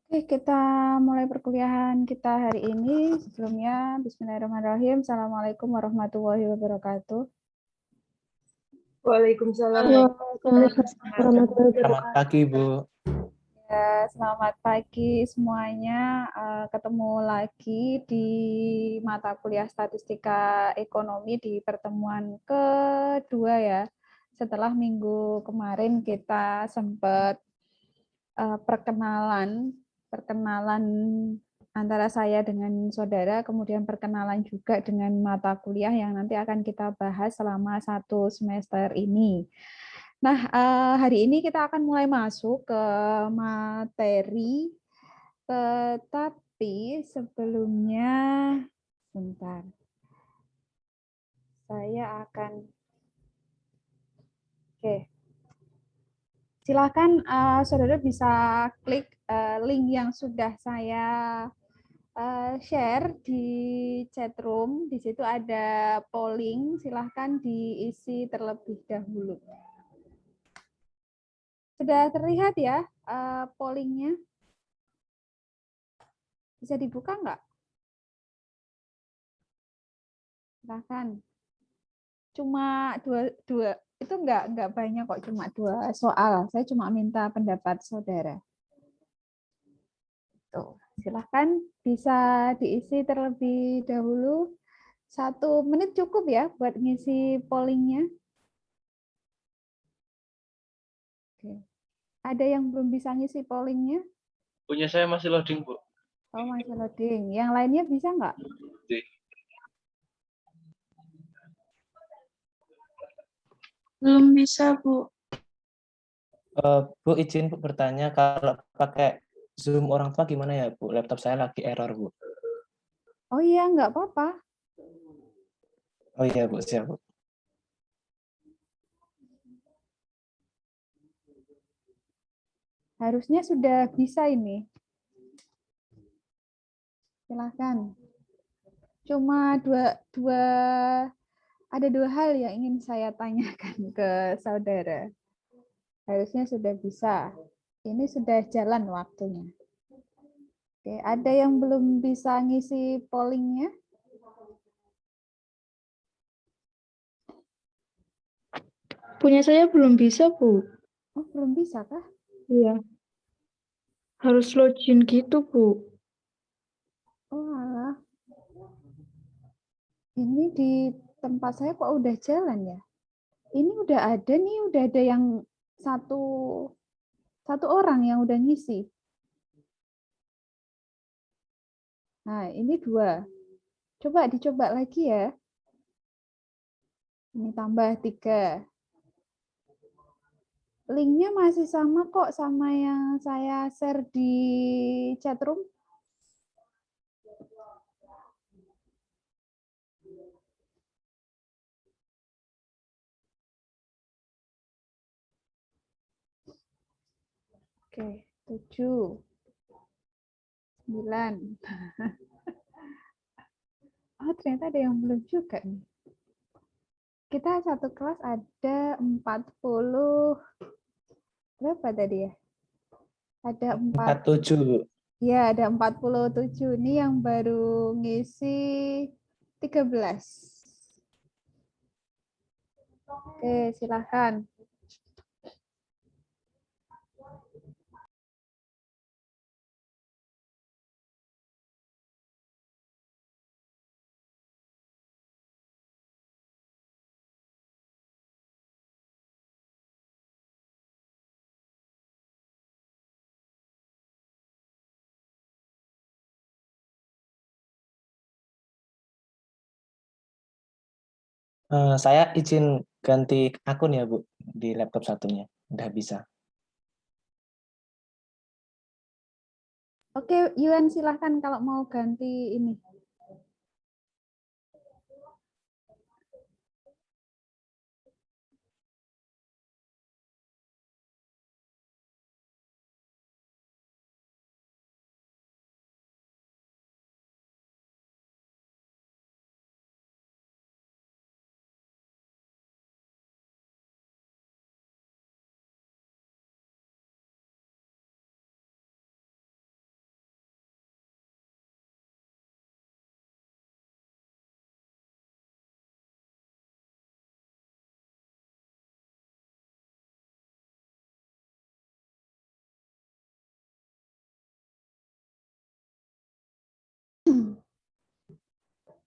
Oke, kita mulai perkuliahan kita hari ini. Sebelumnya, Bismillahirrahmanirrahim. Assalamualaikum warahmatullahi wabarakatuh. Waalaikumsalam. Waalaikumsalam warahmatullahi Selamat wabarakatuh. pagi, Bu. Ya, selamat pagi semuanya. Ketemu lagi di mata kuliah Statistika Ekonomi di pertemuan kedua ya. Setelah minggu kemarin kita sempat perkenalan antara saya dengan saudara, kemudian perkenalan juga dengan mata kuliah yang nanti akan kita bahas selama 1 semester ini. Nah, hari ini kita akan mulai masuk ke materi, tetapi sebelumnya, bentar, saya akan, oke, silakan saudara bisa klik link yang sudah saya share di chat room. Di situ ada polling, silahkan diisi terlebih dahulu. Sudah terlihat ya pollingnya? Bisa dibuka nggak? Silahkan. Cuma dua itu nggak banyak kok, cuma 2 soal. Saya cuma minta pendapat saudara. Tuh, silahkan bisa diisi terlebih dahulu. 1 menit cukup ya buat ngisi pollingnya. Oke. Ada yang belum bisa ngisi pollingnya? Punya saya masih loading, Bu. Oh, masih loading. Yang lainnya bisa nggak? Belum bisa, Bu. Bu, izin Bu bertanya, kalau pakai Zoom orang tua gimana ya, Bu? Laptop saya lagi error, Bu. Oh iya, nggak apa-apa. Oh iya, Bu, siap, Bu. Harusnya sudah bisa ini. Silahkan. Cuma ada dua hal yang ingin saya tanyakan ke saudara. Harusnya sudah bisa. Ini sudah jalan waktunya. Oke, ada yang belum bisa ngisi pollingnya? Punya saya belum bisa, Bu. Oh, belum bisa kah? Iya. Harus login gitu, Bu. Oh, alah. Ini di tempat saya kok udah jalan ya? Ini udah ada yang satu orang yang udah ngisi. Nah, ini 2. Coba dicoba lagi ya. Ini tambah 3. Linknya masih sama kok sama yang saya share di chat room. Oke, 7, 9. Oh, ternyata ada yang belum juga nih. Kita satu kelas ada 40, berapa tadi ya? Ada 47, Bu. ya, ada 47. Ini yang baru ngisi 13. Oke, silahkan. Saya izin ganti akun ya, Bu, di laptop satunya. Udah bisa. Oke, Yuan silahkan kalau mau ganti ini.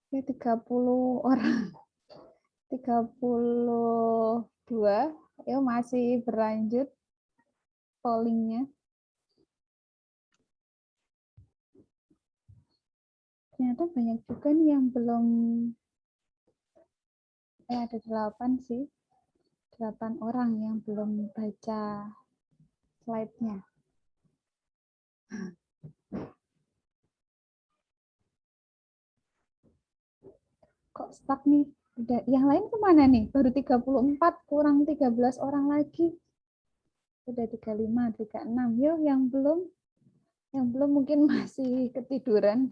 Oke, 30 orang. 32. Ayo masih berlanjut pollingnya. Ternyata banyak juga nih yang belum, ada 8 sih. 8 orang yang belum baca slide-nya. Kok stuck nih? Udah, yang lain kemana nih? Baru 34, kurang 13 orang lagi. Udah 35, 36. Yuk, yang belum mungkin masih ketiduran.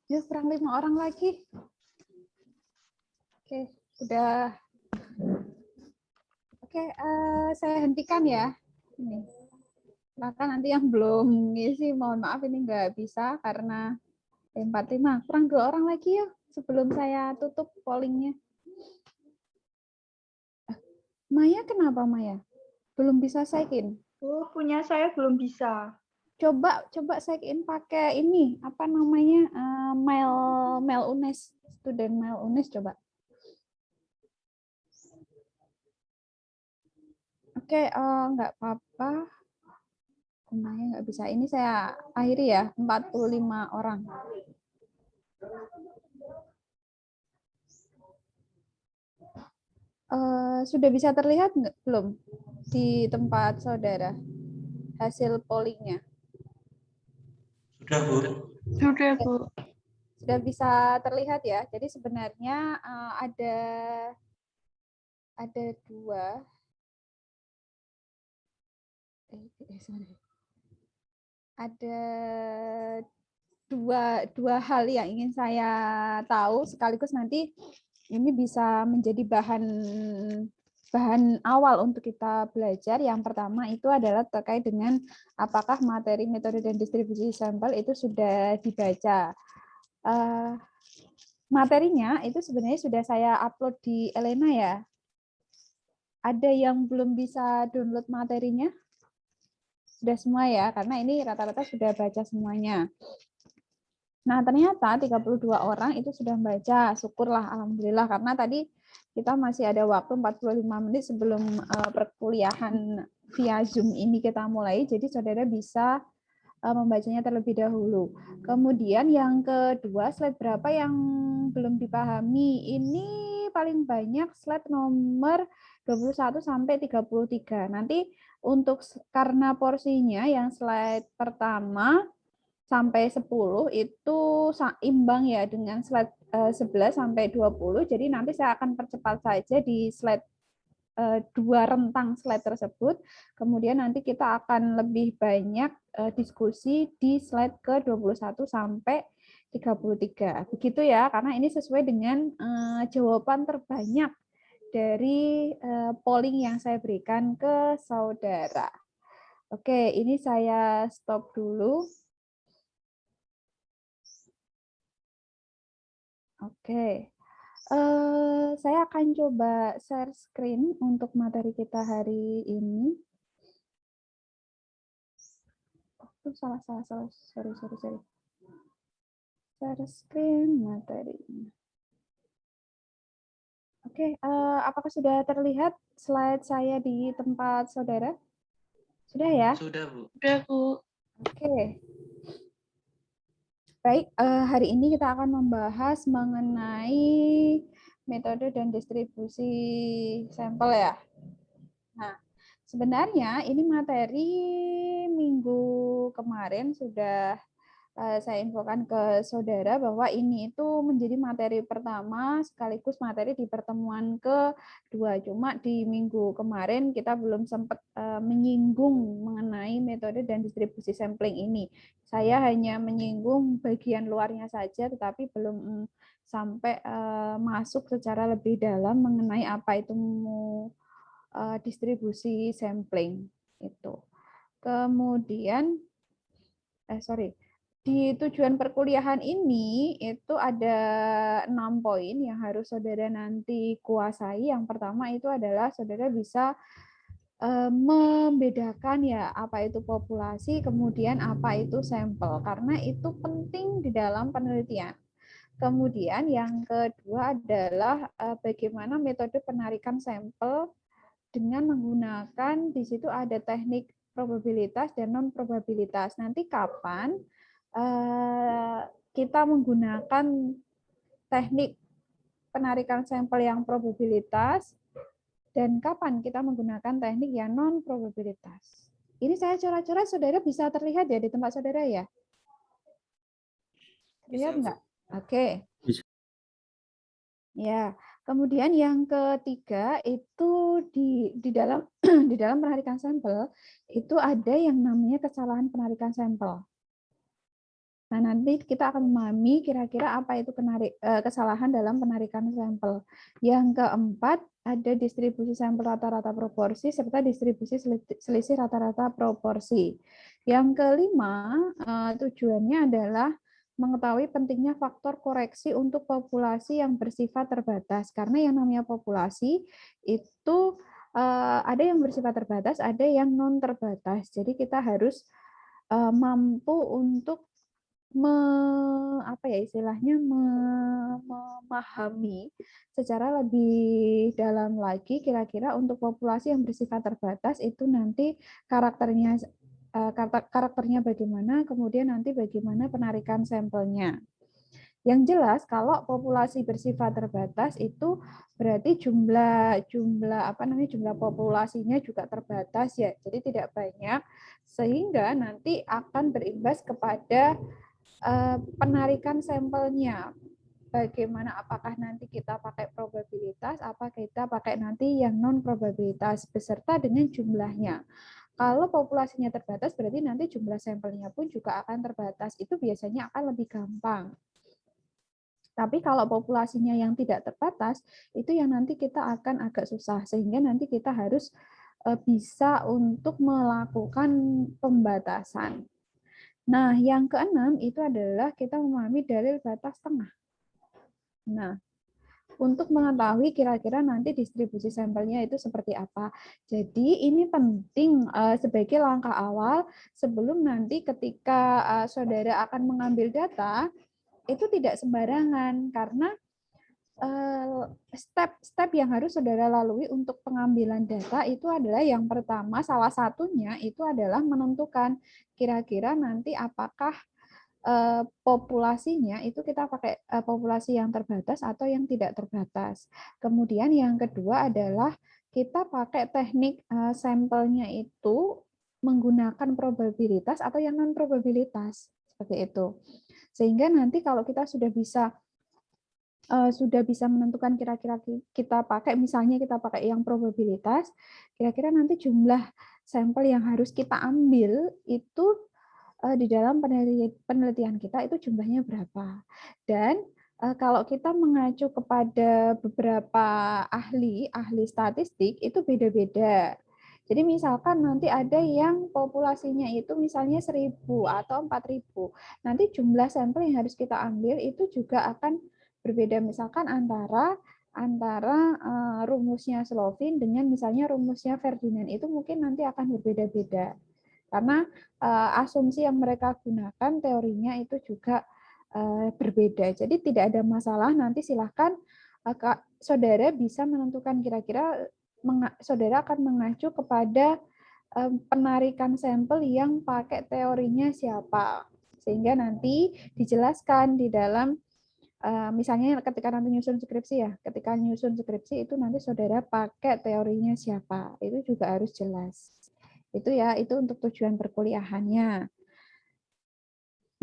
Ya, kurang 5 orang lagi. Oke, udah. Oke, saya hentikan ya. Ini. Silakan nanti yang belum ngisi, mohon maaf ini nggak bisa karena 45. Kurang 2 orang lagi ya sebelum saya tutup pollingnya. Maya kenapa Maya? Belum bisa sign in? Oh, punya saya belum bisa. Coba sign in pakai ini, apa namanya, mail UNES, student mail UNES coba. Oke, nggak apa-apa. Maya nggak bisa. Ini saya akhiri ya, 45 orang. Sudah bisa terlihat belum di tempat saudara hasil pollingnya? Sudah, Bu. Sudah, Bu. Sudah bisa terlihat ya. Jadi sebenarnya ada dua. Ada dua hal yang ingin saya tahu sekaligus nanti ini bisa menjadi bahan awal untuk kita belajar. Yang pertama itu adalah terkait dengan apakah materi, metode, dan distribusi sampel itu sudah dibaca. Materinya itu sebenarnya sudah saya upload di Elena ya. Ada yang belum bisa download materinya? Sudah semua ya, karena ini rata-rata sudah baca semuanya. Nah, ternyata 32 orang itu sudah membaca. Syukurlah, alhamdulillah, karena tadi kita masih ada waktu 45 menit sebelum perkuliahan via Zoom ini kita mulai, jadi saudara bisa membacanya terlebih dahulu. Kemudian yang kedua, slide berapa yang belum dipahami? Ini paling banyak slide nomor 21 sampai 33. Nanti untuk karena porsinya yang slide pertama sampai 10 itu imbang ya dengan slide 11 sampai 20. Jadi nanti saya akan percepat saja di slide dua rentang slide tersebut. Kemudian nanti kita akan lebih banyak diskusi di slide ke-21 sampai 33. Begitu ya, karena ini sesuai dengan jawaban terbanyak dari polling yang saya berikan ke saudara. Oke, ini saya stop dulu. Oke. Saya akan coba share screen untuk materi kita hari ini. Oh, salah. Sorry. Share screen materi. Oke, apakah sudah terlihat slide saya di tempat saudara? Sudah ya? Sudah, Bu. Sudah, Bu. Oke. Baik, hari ini kita akan membahas mengenai metode dan distribusi sampel ya. Nah, sebenarnya ini materi minggu kemarin sudah saya infokan ke saudara bahwa ini itu menjadi materi pertama sekaligus materi di pertemuan kedua. Cuma di minggu kemarin kita belum sempat menyinggung mengenai metode dan distribusi sampling ini. Saya hanya menyinggung bagian luarnya saja, tetapi belum sampai masuk secara lebih dalam mengenai apa itu distribusi sampling itu. Kemudian di tujuan perkuliahan ini itu ada 6 poin yang harus saudara nanti kuasai. Yang pertama itu adalah saudara bisa membedakan ya apa itu populasi, kemudian apa itu sampel, karena itu penting di dalam penelitian. Kemudian yang kedua adalah bagaimana metode penarikan sampel dengan menggunakan di situ ada teknik probabilitas dan non probabilitas. Nanti kapan kita menggunakan teknik penarikan sampel yang probabilitas dan kapan kita menggunakan teknik yang non probabilitas. Ini saya coret-coret, saudara bisa terlihat ya di tempat saudara ya? Lihat enggak? Oke. Ya, kemudian yang ketiga itu di dalam di dalam penarikan sampel itu ada yang namanya kesalahan penarikan sampel. Nah, nanti kita akan memahami kira-kira apa itu kesalahan dalam penarikan sampel. Yang keempat, ada distribusi sampel rata-rata proporsi serta distribusi selisih rata-rata proporsi. Yang kelima, tujuannya adalah mengetahui pentingnya faktor koreksi untuk populasi yang bersifat terbatas. Karena yang namanya populasi itu ada yang bersifat terbatas, ada yang non terbatas. Jadi kita harus mampu untuk memahami secara lebih dalam lagi kira-kira untuk populasi yang bersifat terbatas itu nanti karakternya bagaimana, kemudian nanti bagaimana penarikan sampelnya. Yang jelas kalau populasi bersifat terbatas itu berarti jumlah populasinya juga terbatas ya. Jadi tidak banyak sehingga nanti akan berimbas kepada penarikan sampelnya. Bagaimana, apakah nanti kita pakai probabilitas, apa kita pakai nanti yang non probabilitas beserta dengan jumlahnya. Kalau populasinya terbatas berarti nanti jumlah sampelnya pun juga akan terbatas. Itu biasanya akan lebih gampang. Tapi kalau populasinya yang tidak terbatas, itu yang nanti kita akan agak susah. Sehingga nanti kita harus bisa untuk melakukan pembatasan. Nah, yang keenam itu adalah kita memahami dalil batas tengah. Nah, untuk mengetahui kira-kira nanti distribusi sampelnya itu seperti apa. Jadi ini penting sebagai langkah awal sebelum nanti ketika saudara akan mengambil data, itu tidak sembarangan karena step-step yang harus saudara lalui untuk pengambilan data itu adalah yang pertama, salah satunya itu adalah menentukan kira-kira nanti apakah populasinya itu kita pakai populasi yang terbatas atau yang tidak terbatas. Kemudian yang kedua adalah kita pakai teknik sampelnya itu menggunakan probabilitas atau yang non probabilitas seperti itu. Sehingga nanti kalau kita sudah bisa menentukan kira-kira kita pakai, misalnya kita pakai yang probabilitas, kira-kira nanti jumlah sampel yang harus kita ambil itu di dalam penelitian kita itu jumlahnya berapa. Dan kalau kita mengacu kepada beberapa ahli statistik itu beda-beda. Jadi misalkan nanti ada yang populasinya itu misalnya 1.000 atau 4.000. Nanti jumlah sampel yang harus kita ambil itu juga akan berbeda, misalkan antara rumusnya Slovin dengan misalnya rumusnya Ferdinand itu mungkin nanti akan berbeda-beda karena asumsi yang mereka gunakan teorinya itu juga berbeda. Jadi tidak ada masalah, nanti silahkan saudara bisa menentukan kira-kira saudara akan mengacu kepada penarikan sampel yang pakai teorinya siapa, sehingga nanti dijelaskan di dalam misalnya ketika nanti nyusun skripsi ya, ketika nyusun skripsi itu nanti saudara pakai teorinya siapa, itu juga harus jelas. Itu ya, itu untuk tujuan perkuliahannya.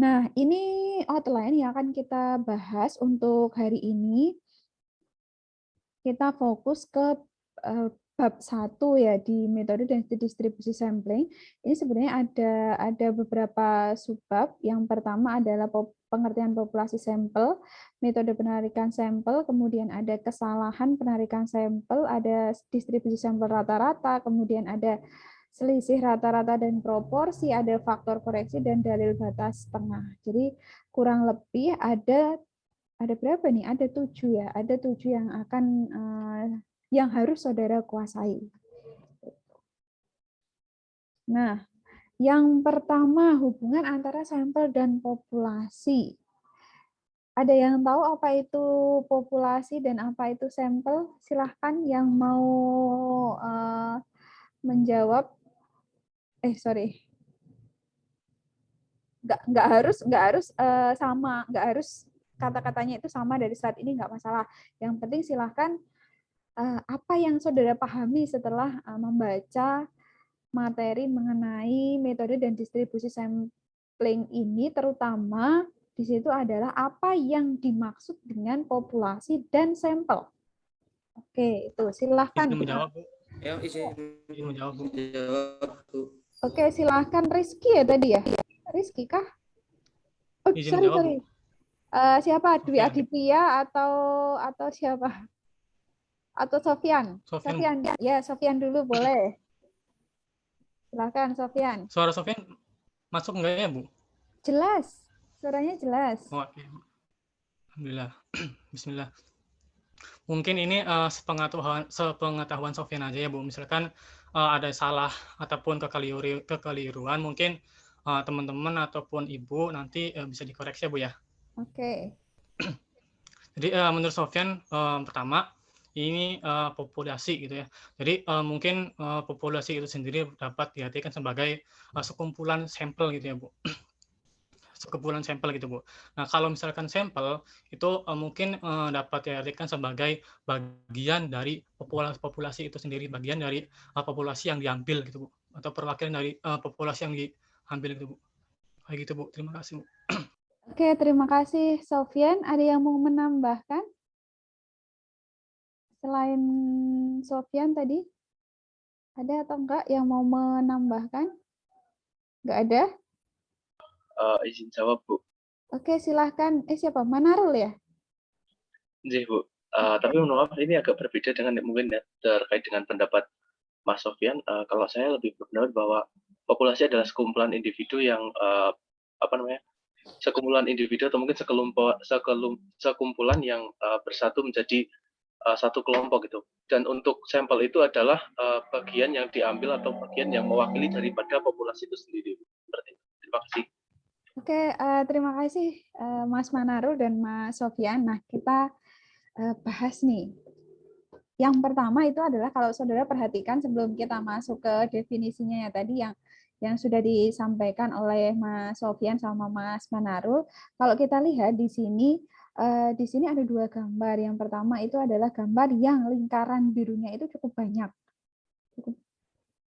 Nah, ini outline yang akan kita bahas untuk hari ini. Kita fokus ke bab 1 ya di metode dan distribusi sampling. Ini sebenarnya ada beberapa subbab. Yang pertama adalah pengertian populasi sampel, metode penarikan sampel, kemudian ada kesalahan penarikan sampel, ada distribusi sampel rata-rata, kemudian ada selisih rata-rata dan proporsi, ada faktor koreksi, dan dalil batas tengah. Jadi kurang lebih ada berapa nih? Ada 7 ya. Ada 7 yang akan yang harus saudara kuasai. Nah, yang pertama hubungan antara sampel dan populasi. Ada yang tahu apa itu populasi dan apa itu sampel? Silahkan yang mau menjawab. Sorry. Nggak harus sama, nggak harus kata-katanya itu sama dari slide ini, nggak masalah. Yang penting silahkan apa yang saudara pahami setelah membaca materi mengenai metode dan distribusi sampling ini, terutama di situ adalah apa yang dimaksud dengan populasi dan sampel. Oke, itu silahkan. Izin menjawab, Bu. Ya, izin menjawab, Bu. Oke, silahkan Rizky ya tadi ya. Rizky kah? Oh, Izin sorry, menjawab, sorry. Siapa? Dwi Sofyan. Aditya atau siapa? Atau Sofyan? Sofyan. Ya, Sofyan dulu boleh. Silakan Sofyan. Suara Sofyan masuk enggak ya, Bu? Jelas. Suaranya jelas. Oh, oke. Alhamdulillah. Bismillah. Mungkin ini sepengetahuan Sofyan aja ya, Bu. Misalkan ada salah ataupun kekeliruan, mungkin teman-teman ataupun Ibu nanti bisa dikoreksi ya, Bu ya. Oke. Jadi menurut Sofyan pertama ini populasi gitu ya. Jadi mungkin populasi itu sendiri dapat diartikan sebagai sekumpulan sampel gitu ya, Bu. Sekumpulan sampel gitu, Bu. Nah, kalau misalkan sampel itu mungkin dapat diartikan sebagai bagian dari populasi itu sendiri, bagian dari populasi yang diambil gitu, Bu. Atau perwakilan dari populasi yang diambil gitu, Bu. Kayak gitu, Bu. Terima kasih, Bu. Oke, terima kasih Sofyan. Ada yang mau menambahkan? Selain Sofyan tadi, ada atau enggak yang mau menambahkan? Enggak ada? Izin jawab, Bu. Oke, silahkan. Siapa? Manarul ya? Iya, Bu. Tapi mohon maaf, ini agak berbeda dengan mungkin ya, terkait dengan pendapat Mas Sofyan. Kalau saya lebih berpendapat bahwa populasi adalah sekumpulan individu yang sekumpulan individu atau mungkin sekumpulan yang bersatu menjadi satu kelompok gitu. Dan untuk sampel itu adalah bagian yang diambil atau bagian yang mewakili daripada populasi itu sendiri. Seperti itu. Terima kasih. Oke, terima kasih Mas Manarul dan Mas Sofyan. Nah, kita bahas nih. Yang pertama itu adalah kalau saudara perhatikan sebelum kita masuk ke definisinya ya tadi yang sudah disampaikan oleh Mas Sofyan sama Mas Manarul. Kalau kita lihat di sini ada 2 gambar. Yang pertama itu adalah gambar yang lingkaran birunya itu cukup banyak.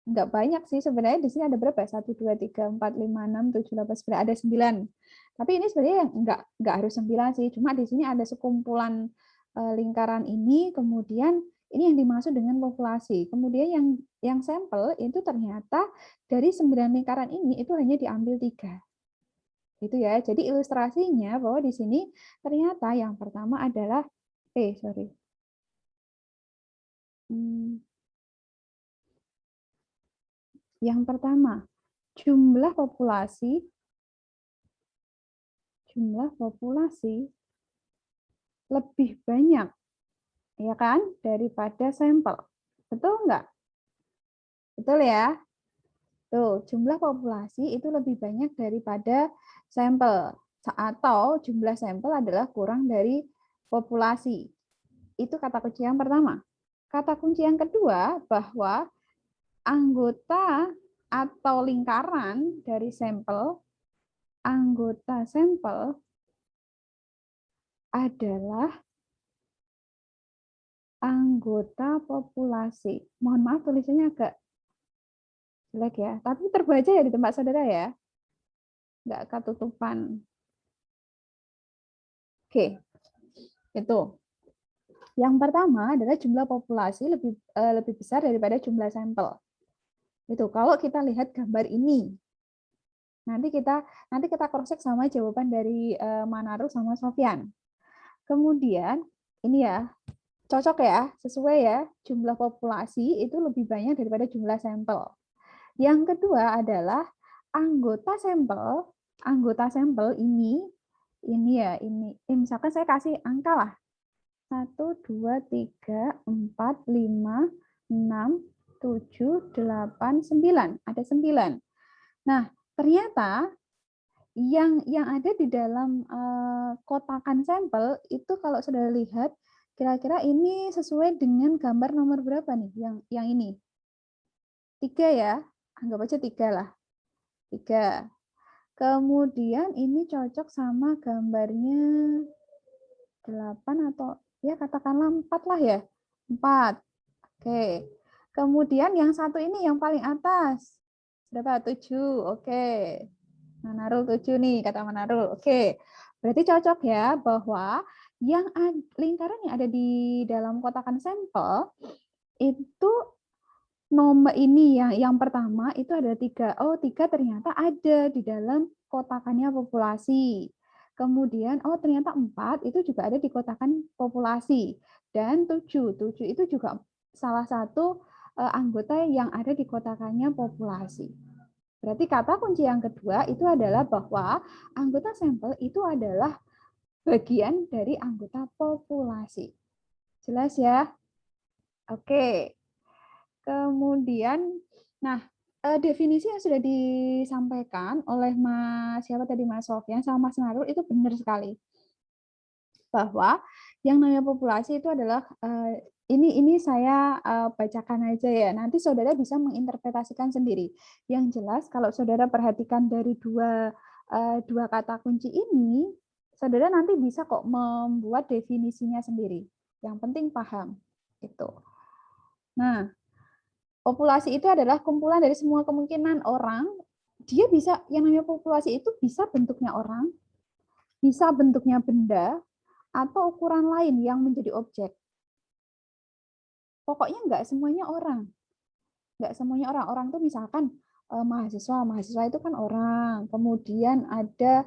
Enggak banyak sih sebenarnya, di sini ada berapa? 1, 2, 3, 4, 5, 6, 7, 8, 9, ada 9. Tapi ini sebenarnya enggak harus 9 sih, cuma di sini ada sekumpulan lingkaran ini, kemudian ini yang dimaksud dengan populasi. Kemudian yang sampel itu ternyata dari 9 lingkaran ini itu hanya diambil 3. Itu ya. Jadi ilustrasinya bahwa di sini ternyata yang pertama adalah yang pertama, jumlah populasi lebih banyak, ya kan, daripada sampel. Betul nggak? Betul ya? Tuh, jumlah populasi itu lebih banyak daripada sampel. Atau jumlah sampel adalah kurang dari populasi. Itu kata kunci yang pertama. Kata kunci yang kedua, bahwa anggota atau lingkaran dari sampel, anggota sampel adalah anggota populasi. Mohon maaf tulisannya agak jelek ya, tapi terbaca ya di tempat saudara ya. Nggak ketutupan. Oke, itu. Yang pertama adalah jumlah populasi lebih besar daripada jumlah sampel. Itu kalau kita lihat gambar ini. Nanti kita cross check sama jawaban dari Manarul sama Sofyan. Kemudian ini ya, cocok ya, sesuai ya, jumlah populasi itu lebih banyak daripada jumlah sampel. Yang kedua adalah anggota sampel ini ya, ini misalkan saya kasih angka lah. 1, 2, 3, 4, 5, 6, 7, 8, 9. Ada 9. Nah, ternyata yang ada di dalam kotakan sampel itu kalau saudara lihat, kira-kira ini sesuai dengan gambar nomor berapa nih? Yang ini. 3 ya, anggap aja 3 lah. 3. Kemudian ini cocok sama gambarnya 8 atau ya katakanlah 4 lah ya. 4. Oke. Kemudian yang satu ini yang paling atas. Berapa? 7. Oke. Manarul 7 nih, kata Manarul. Oke. Berarti cocok ya bahwa yang lingkaran yang ada di dalam kotakan sampel itu nomor ini yang pertama itu ada 3. Oh, 3 ternyata ada di dalam kotakannya populasi. Kemudian, oh ternyata 4 itu juga ada di kotakan populasi. Dan 7 itu juga salah satu anggota yang ada di kotakannya populasi. Berarti kata kunci yang kedua itu adalah bahwa anggota sampel itu adalah bagian dari anggota populasi. Jelas ya? Oke. Kemudian, nah, definisi yang sudah disampaikan oleh Mas Sofyan sama Mas Narul itu benar sekali. Bahwa yang namanya populasi itu adalah ini saya bacakan aja ya. Nanti saudara bisa menginterpretasikan sendiri. Yang jelas kalau saudara perhatikan dari dua kata kunci ini, saudara nanti bisa kok membuat definisinya sendiri. Yang penting paham itu. Nah, populasi itu adalah kumpulan dari semua kemungkinan orang. Dia bisa, yang namanya populasi itu bisa bentuknya orang, bisa bentuknya benda, atau ukuran lain yang menjadi objek. Pokoknya nggak semuanya orang. Nggak semuanya orang. Orang itu misalkan mahasiswa itu kan orang. Kemudian ada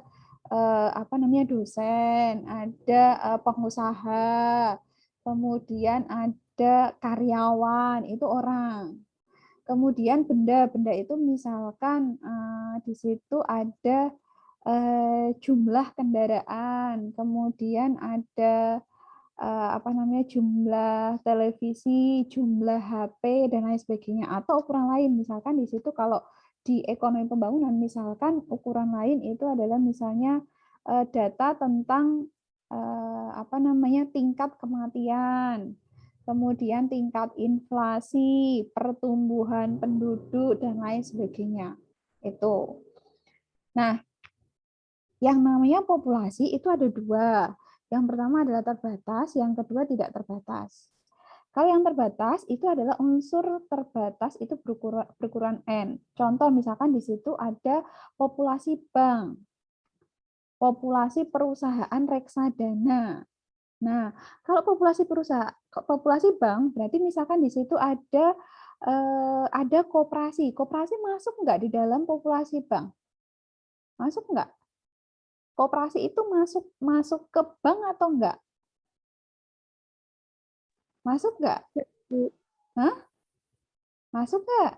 dosen, ada pengusaha, kemudian ada karyawan, itu orang. Kemudian benda itu misalkan di situ ada jumlah kendaraan, kemudian ada jumlah televisi, jumlah HP dan lain sebagainya, atau ukuran lain misalkan di situ kalau di ekonomi pembangunan misalkan ukuran lain itu adalah misalnya data tentang tingkat kematian, kemudian tingkat inflasi, pertumbuhan penduduk, dan lain sebagainya. Itu. Nah, yang namanya populasi itu ada 2. Yang pertama adalah terbatas, yang kedua tidak terbatas. Kalau yang terbatas itu adalah unsur terbatas itu berukuran N. Contoh misalkan di situ ada populasi bank, populasi perusahaan reksadana. Nah, kalau populasi bank, berarti misalkan di situ ada koperasi. Koperasi masuk nggak di dalam populasi bank? Masuk nggak? Koperasi itu masuk ke bank atau enggak? Masuk nggak? Hah? Masuk nggak?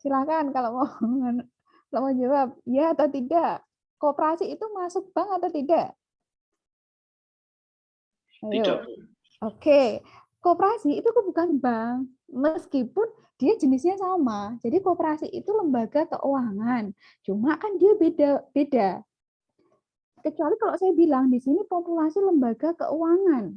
Silakan kalau mau jawab ya atau tidak. Koperasi itu masuk bank atau tidak? Ayo. Tidak. Oke. Koperasi itu bukan bank, meskipun dia jenisnya sama. Jadi koperasi itu lembaga keuangan. Cuma kan dia beda. Kecuali kalau saya bilang di sini populasi lembaga keuangan.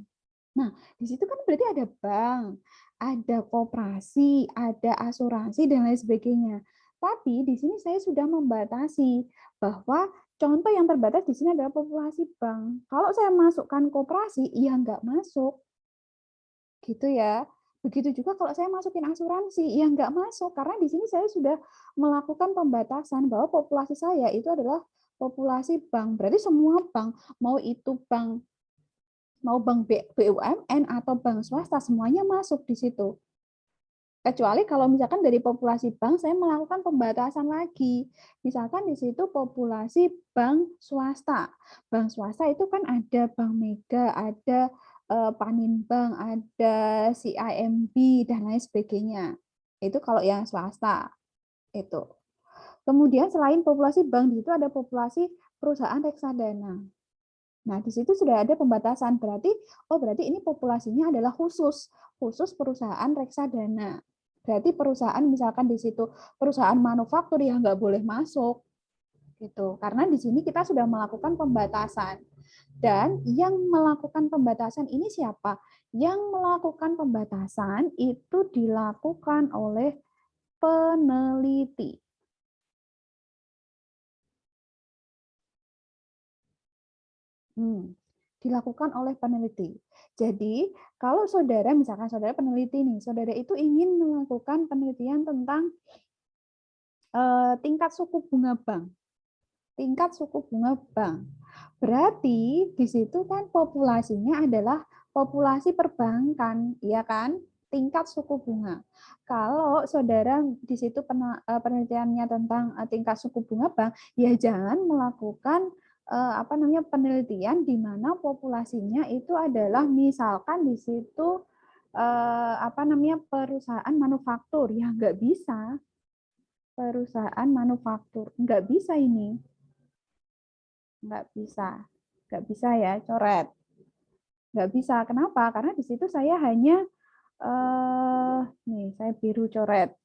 Nah, di situ kan berarti ada bank, ada koperasi, ada asuransi dan lain sebagainya. Tapi di sini saya sudah membatasi bahwa contoh yang terbatas di sini adalah populasi bank. Kalau saya masukkan koperasi, ya nggak masuk. Gitu ya. Begitu juga kalau saya masukin asuransi, ya nggak masuk. Karena di sini saya sudah melakukan pembatasan bahwa populasi saya itu adalah populasi bank. Berarti semua bank, mau itu bank BUMN atau bank swasta, semuanya masuk di situ. Kecuali kalau misalkan dari populasi bank saya melakukan pembatasan lagi. Misalkan di situ populasi bank swasta. Bank swasta itu kan ada Bank Mega, ada Paninbank, ada CIMB dan lain sebagainya. Itu kalau yang swasta. Itu. Kemudian selain populasi bank di situ ada populasi perusahaan reksadana. Nah, di situ sudah ada pembatasan. Berarti ini populasinya adalah khusus perusahaan reksadana. Berarti perusahaan misalkan di situ perusahaan manufaktur yang nggak boleh masuk gitu. Karena di sini kita sudah melakukan pembatasan. Dan yang melakukan pembatasan ini siapa? Yang melakukan pembatasan itu dilakukan oleh peneliti. Dilakukan oleh peneliti. Jadi, kalau saudara, misalkan saudara peneliti nih, saudara itu ingin melakukan penelitian tentang tingkat suku bunga bank. Tingkat suku bunga bank. Berarti di situ kan populasinya adalah populasi perbankan, ya kan? Tingkat suku bunga. Kalau saudara di situ penelitiannya tentang tingkat suku bunga bank, ya jangan melakukan penelitian di mana populasinya itu adalah misalkan di situ perusahaan manufaktur, ya nggak bisa. Perusahaan manufaktur nggak bisa ini, nggak bisa ya, coret, nggak bisa. Kenapa? Karena di situ saya hanya nih saya biru coret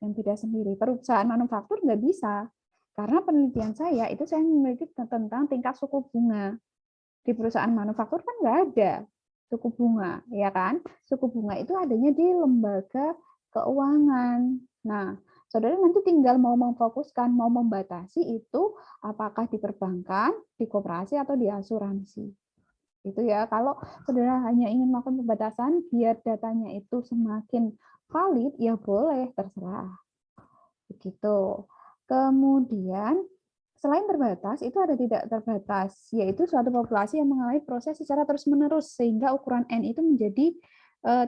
yang beda sendiri. Perusahaan manufaktur nggak bisa karena penelitian saya itu saya memiliki tentang tingkat suku bunga. Di perusahaan manufaktur kan nggak ada suku bunga, ya kan? Suku bunga itu adanya di lembaga keuangan. Nah, saudara nanti tinggal mau memfokuskan, mau membatasi itu apakah di perbankan, di koperasi, atau di asuransi. Itu ya, kalau saudara hanya ingin melakukan pembatasan, biar datanya itu semakin valid, ya boleh, terserah. Begitu. Kemudian, selain terbatas, itu ada tidak terbatas, yaitu suatu populasi yang mengalami proses secara terus-menerus, sehingga ukuran N itu menjadi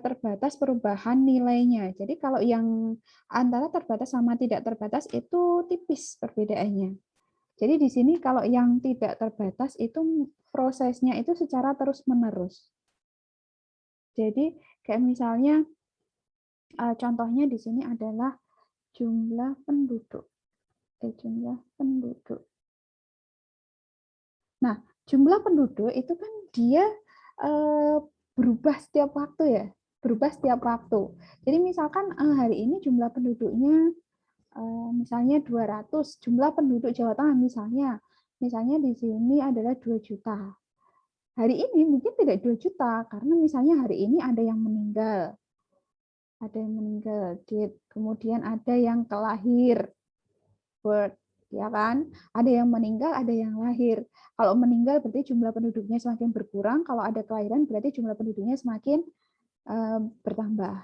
terbatas perubahan nilainya. Jadi kalau yang antara terbatas sama tidak terbatas itu tipis perbedaannya. Jadi di sini kalau yang tidak terbatas itu prosesnya itu secara terus-menerus. Jadi kayak misalnya contohnya di sini adalah jumlah penduduk. Jumlah penduduk. Nah, jumlah penduduk itu kan dia berubah setiap waktu ya, berubah setiap waktu. Jadi misalkan hari ini jumlah penduduknya misalnya 200, jumlah penduduk Jawa Tengah misalnya di sini adalah 2 juta. Hari ini mungkin tidak 2 juta, karena misalnya hari ini ada yang meninggal. Kemudian ada yang kelahir, birth, ya kan? Ada yang meninggal, ada yang lahir. Kalau meninggal berarti jumlah penduduknya semakin berkurang, kalau ada kelahiran berarti jumlah penduduknya semakin bertambah.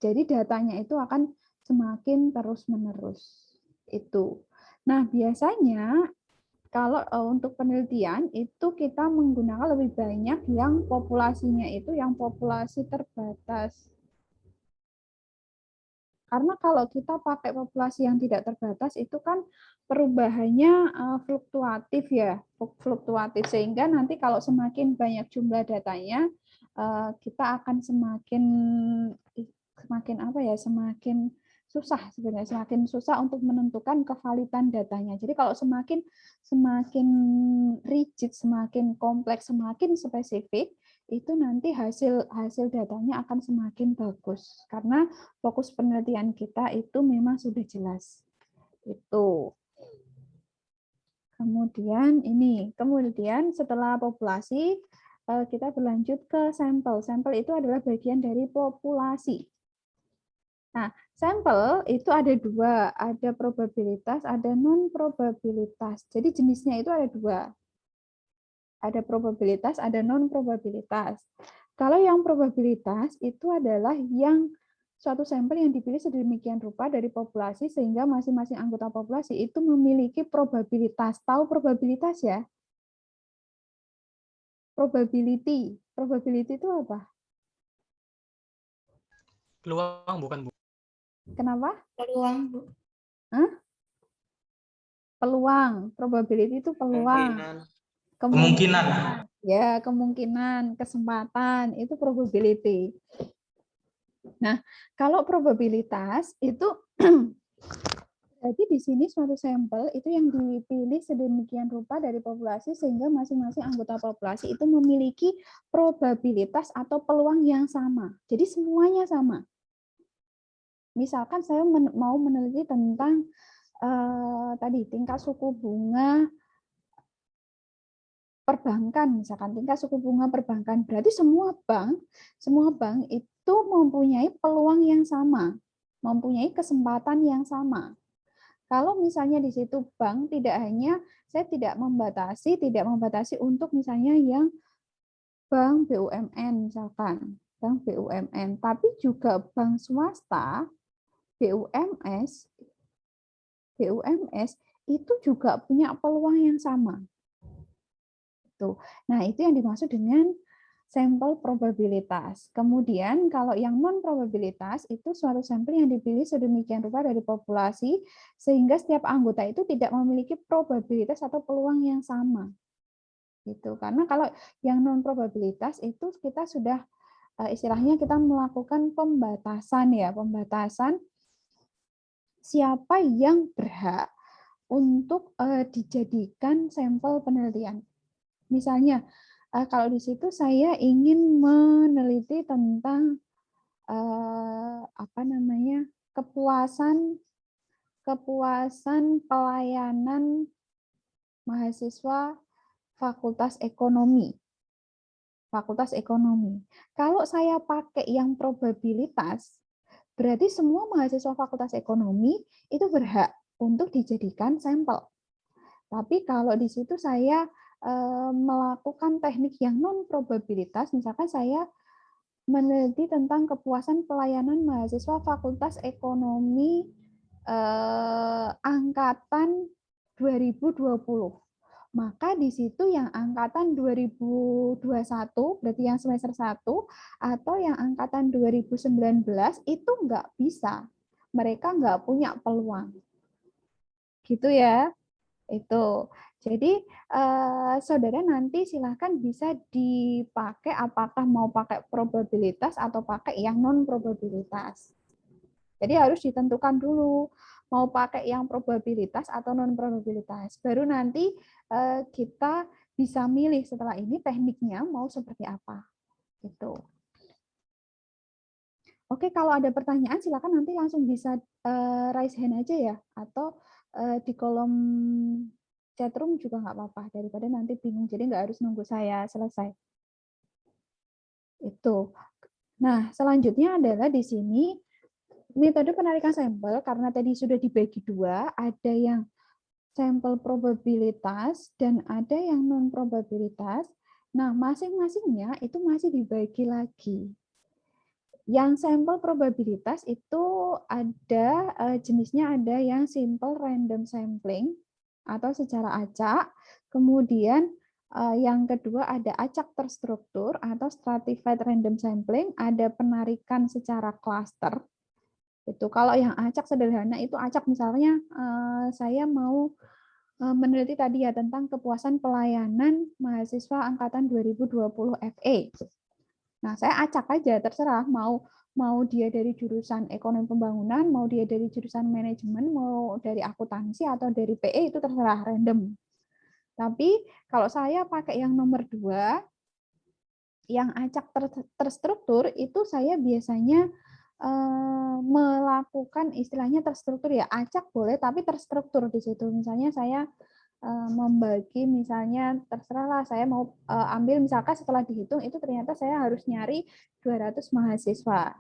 Jadi datanya itu akan semakin terus-menerus. Itu. Nah, biasanya kalau untuk penelitian itu kita menggunakan lebih banyak yang populasinya itu yang populasi terbatas. Karena kalau kita pakai populasi yang tidak terbatas itu kan perubahannya fluktuatif ya, fluktuatif, sehingga nanti kalau semakin banyak jumlah datanya kita akan semakin semakin susah sebenarnya, semakin susah untuk menentukan kevalidan datanya. Jadi kalau semakin rigid, semakin kompleks, semakin spesifik, itu nanti hasil datanya akan semakin bagus karena fokus penelitian kita itu memang sudah jelas. Itu. Kemudian setelah populasi kita berlanjut ke sampel. Sampel itu adalah bagian dari populasi. Nah, sampel itu ada dua, ada probabilitas, ada non probabilitas. Jadi jenisnya itu ada dua. Ada probabilitas, ada non-probabilitas. Kalau yang probabilitas itu adalah yang suatu sampel yang dipilih sedemikian rupa dari populasi sehingga masing-masing anggota populasi itu memiliki probabilitas. Tahu probabilitas ya? Probability. Probability itu apa? Peluang bukan Bu? Kenapa? Peluang, Bu. Hah? Peluang, probability itu peluang. Kemungkinan. Ya, kemungkinan, kesempatan, itu probability. Nah, kalau probabilitas itu jadi di sini suatu sampel itu yang dipilih sedemikian rupa dari populasi sehingga masing-masing anggota populasi itu memiliki probabilitas atau peluang yang sama. Jadi semuanya sama. Misalkan saya mau meneliti tentang tadi tingkat suku bunga perbankan, misalkan tingkat suku bunga perbankan, berarti semua bank itu mempunyai peluang yang sama, mempunyai kesempatan yang sama. Kalau misalnya di situ bank saya tidak membatasi untuk misalnya yang bank BUMN misalkan, bank BUMN, tapi juga bank swasta, BUMS itu juga punya peluang yang sama. Nah, itu yang dimaksud dengan sampel probabilitas. Kemudian kalau yang non probabilitas itu suatu sampel yang dipilih sedemikian rupa dari populasi sehingga setiap anggota itu tidak memiliki probabilitas atau peluang yang sama. Gitu. Karena kalau yang non probabilitas itu kita sudah istilahnya kita melakukan pembatasan siapa yang berhak untuk dijadikan sampel penelitian. Misalnya kalau di situ saya ingin meneliti tentang kepuasan pelayanan mahasiswa Fakultas Ekonomi. Kalau saya pakai yang probabilitas, berarti semua mahasiswa Fakultas Ekonomi itu berhak untuk dijadikan sampel. Tapi kalau di situ saya melakukan teknik yang non probabilitas, misalkan saya meneliti tentang kepuasan pelayanan mahasiswa Fakultas Ekonomi angkatan 2020. Maka di situ yang angkatan 2021 berarti yang semester 1 atau yang angkatan 2019 itu nggak bisa. Mereka nggak punya peluang. Gitu ya. Itu. Jadi saudara nanti silahkan bisa dipakai apakah mau pakai probabilitas atau pakai yang non probabilitas. Jadi harus ditentukan dulu mau pakai yang probabilitas atau non probabilitas. Baru nanti kita bisa milih setelah ini tekniknya mau seperti apa. Gitu. Oke, kalau ada pertanyaan silakan nanti langsung bisa raise hand aja ya atau di kolom chatroom juga nggak apa-apa daripada nanti bingung, jadi nggak harus nunggu saya selesai. Itu. Nah, selanjutnya adalah di sini metode penarikan sampel karena tadi sudah dibagi dua, ada yang sampel probabilitas dan ada yang non probabilitas. Nah, masing-masingnya itu masih dibagi lagi. Yang sampel probabilitas itu ada jenisnya, ada yang simple random sampling atau secara acak. Kemudian yang kedua ada acak terstruktur atau stratified random sampling, ada penarikan secara klaster. Itu kalau yang acak sederhana itu acak misalnya saya mau meneliti tadi ya tentang kepuasan pelayanan mahasiswa angkatan 2020 FE. Nah, saya acak aja terserah mau dia dari jurusan ekonomi pembangunan, mau dia dari jurusan manajemen, mau dari akuntansi atau dari PE itu terserah random. Tapi kalau saya pakai yang nomor 2, yang acak terstruktur itu saya biasanya melakukan istilahnya terstruktur ya, acak boleh tapi terstruktur di situ. Misalnya saya membagi misalnya terserahlah saya mau ambil misalkan setelah dihitung itu ternyata saya harus nyari 200 mahasiswa.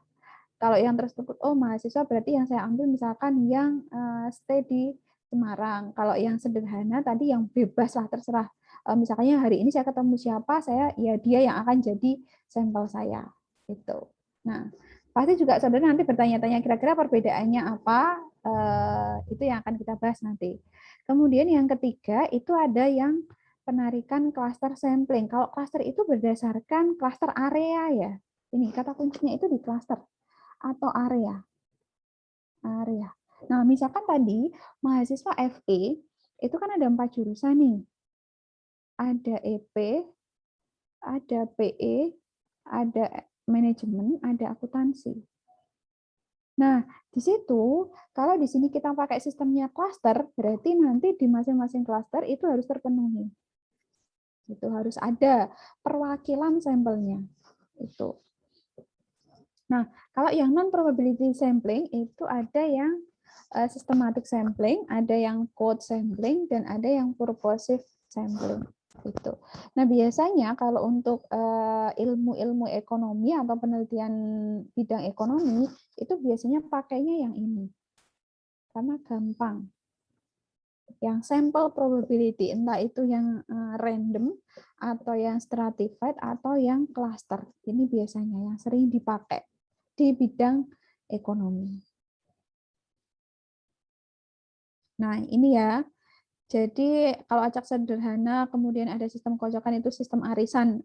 Kalau yang terstruktur mahasiswa berarti yang saya ambil misalkan yang stay di Semarang. Kalau yang sederhana tadi yang bebas lah terserah. Misalnya hari ini saya ketemu siapa, dia yang akan jadi sampel saya. Itu. Nah, pasti juga saudara nanti bertanya-tanya kira-kira perbedaannya apa, itu yang akan kita bahas nanti. Kemudian yang ketiga itu ada yang penarikan cluster sampling. Kalau cluster itu berdasarkan cluster area ya. Ini kata kuncinya itu di cluster atau area. area. Nah, misalkan tadi mahasiswa FE itu kan ada 4 jurusan nih. Ada EP, ada PE, ada manajemen, ada akuntansi. Nah, di situ kalau di sini kita pakai sistemnya klaster, berarti nanti di masing-masing klaster itu harus terpenuhi. Itu harus ada perwakilan sampelnya. Itu. Nah, kalau yang non probability sampling itu ada yang systematic sampling, ada yang code sampling, dan ada yang purposive sampling. Gitu. Nah, biasanya kalau untuk ilmu-ilmu ekonomi atau penelitian bidang ekonomi, itu biasanya pakainya yang ini. Karena gampang. Yang sample probability, entah itu yang random, atau yang stratified, atau yang cluster. Ini biasanya yang sering dipakai di bidang ekonomi. Nah, ini ya. Jadi kalau acak sederhana, kemudian ada sistem kocokan, itu sistem arisan,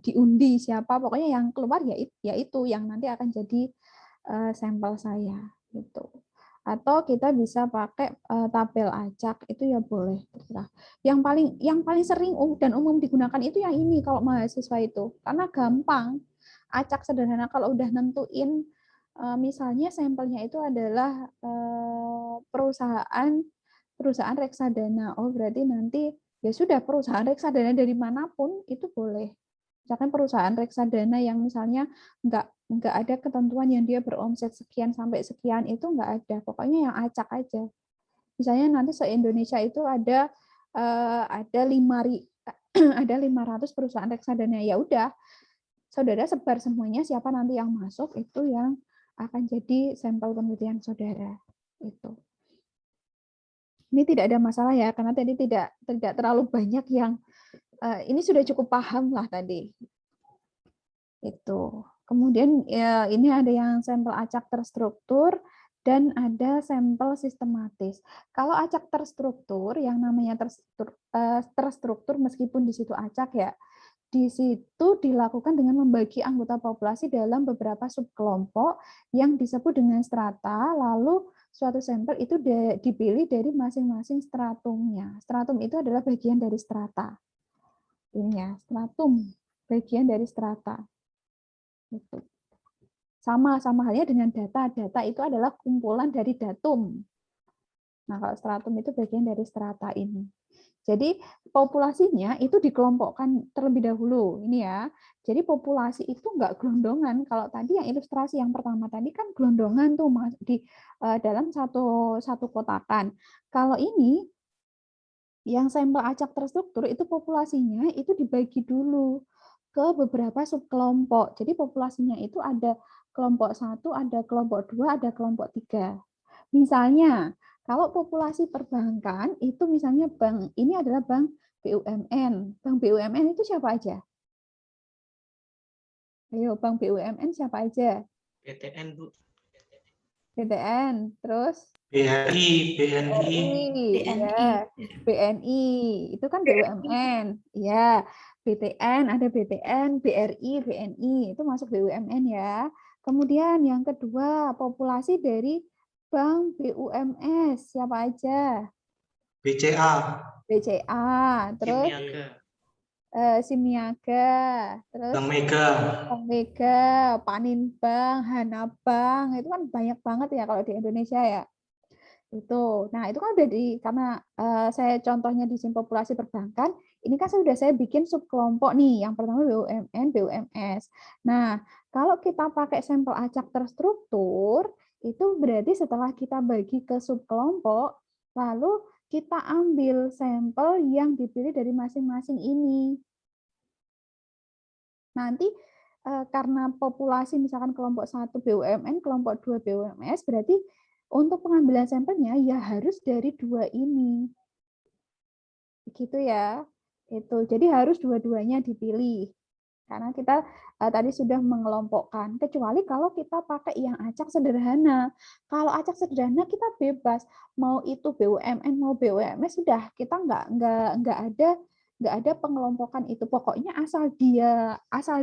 diundi siapa, pokoknya yang keluar ya itu yang nanti akan jadi sampel saya. Gitu. Atau kita bisa pakai tabel acak, itu ya boleh. Yang paling sering dan umum digunakan itu yang ini kalau mahasiswa itu, karena gampang. Acak sederhana kalau udah nentuin, misalnya sampelnya itu adalah perusahaan reksadana. Oh, berarti nanti ya sudah perusahaan reksadana dari manapun itu boleh. Misalkan perusahaan reksadana yang misalnya nggak ada ketentuan yang dia beromset sekian sampai sekian, itu nggak ada. Pokoknya yang acak aja. Misalnya nanti se-Indonesia itu ada 500 perusahaan reksadana. Ya udah, saudara sebar semuanya, siapa nanti yang masuk itu yang akan jadi sampel penelitian saudara. Itu. Ini tidak ada masalah ya, karena tadi tidak terlalu banyak yang ini sudah cukup paham lah tadi. Itu. Kemudian ya, ini ada yang sampel acak terstruktur dan ada sampel sistematis. Kalau acak terstruktur, yang namanya terstruktur meskipun di situ acak ya, di situ dilakukan dengan membagi anggota populasi dalam beberapa subkelompok yang disebut dengan strata, lalu suatu sampel itu dipilih dari masing-masing stratumnya. Stratum itu adalah bagian dari strata. Ini ya, stratum, bagian dari strata. Itu. Sama halnya dengan data. Data itu adalah kumpulan dari datum. Nah, kalau stratum itu bagian dari strata ini. Jadi populasinya itu dikelompokkan terlebih dahulu, ini ya. Jadi populasi itu enggak gelondongan. Kalau tadi yang ilustrasi yang pertama tadi kan gelondongan tuh di dalam satu kotakan. Kalau ini yang sampel acak terstruktur itu populasinya itu dibagi dulu ke beberapa subkelompok. Jadi populasinya itu ada kelompok 1, ada kelompok 2, ada kelompok 3. Misalnya kalau populasi perbankan itu misalnya bank, ini adalah bank BUMN. Bank BUMN itu siapa aja? Ayo, bank BUMN siapa aja? BTN, Bu. BTN, terus? BRI, BNI. Ya, BNI, itu kan BUMN. Ya, BTN, ada BTN, BRI, BNI, itu masuk BUMN ya. Kemudian yang kedua, populasi dari Bank BUMS, siapa aja? BCA. BCA, terus Simiaga, terus Bank Mega. Bank Mega, Paninbank, Hanabank, itu kan banyak banget ya kalau di Indonesia ya. Itu. Nah, itu kan udah karena saya contohnya di sini populasi perbankan, ini kan saya bikin subkelompok nih. Yang pertama BUMN, BUMS. Nah, kalau kita pakai sampel acak terstruktur, itu berarti setelah kita bagi ke subkelompok, lalu kita ambil sampel yang dipilih dari masing-masing ini. Nanti karena populasi misalkan kelompok 1 BUMN, kelompok 2 BUMS, berarti untuk pengambilan sampelnya ya harus dari 2 ini. Begitu ya. Itu. Jadi harus dua-duanya dipilih. Karena kita tadi sudah mengelompokkan, kecuali kalau kita pakai yang acak sederhana. Kalau acak sederhana kita bebas, mau itu BUMN mau BUMS sudah, kita nggak ada pengelompokan itu. Pokoknya asal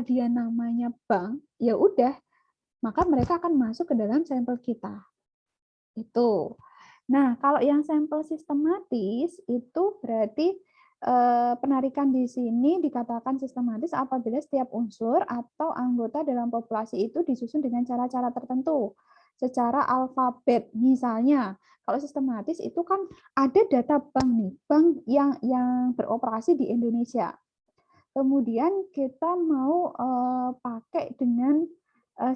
dia namanya bank, ya udah, maka mereka akan masuk ke dalam sampel kita. Itu. Nah, kalau yang sampel sistematis itu berarti penarikan di sini dikatakan sistematis apabila setiap unsur atau anggota dalam populasi itu disusun dengan cara-cara tertentu secara alfabet. Misalnya, kalau sistematis itu kan ada data bank nih, bank yang beroperasi di Indonesia. Kemudian kita mau pakai dengan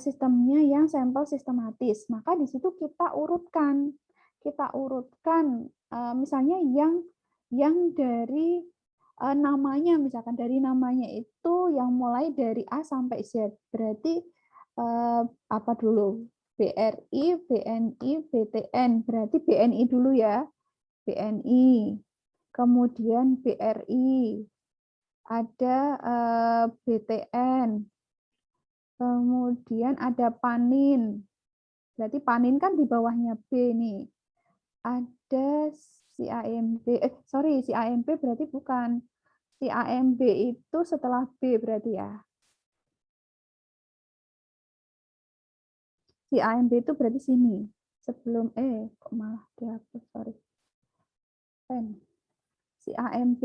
sistemnya yang sampel sistematis, maka di situ kita urutkan misalnya yang dari namanya, misalkan dari namanya itu yang mulai dari A sampai Z, berarti apa dulu? BRI, BNI, BTN, berarti BNI dulu ya, BNI, kemudian BRI, ada BTN, kemudian ada Panin, berarti Panin kan di bawahnya B nih. Ada CAMB, CAMB berarti bukan. CAMB itu setelah B berarti ya. CAMB itu berarti sini. Sebelum kok malah dihapus, sorry. CAMB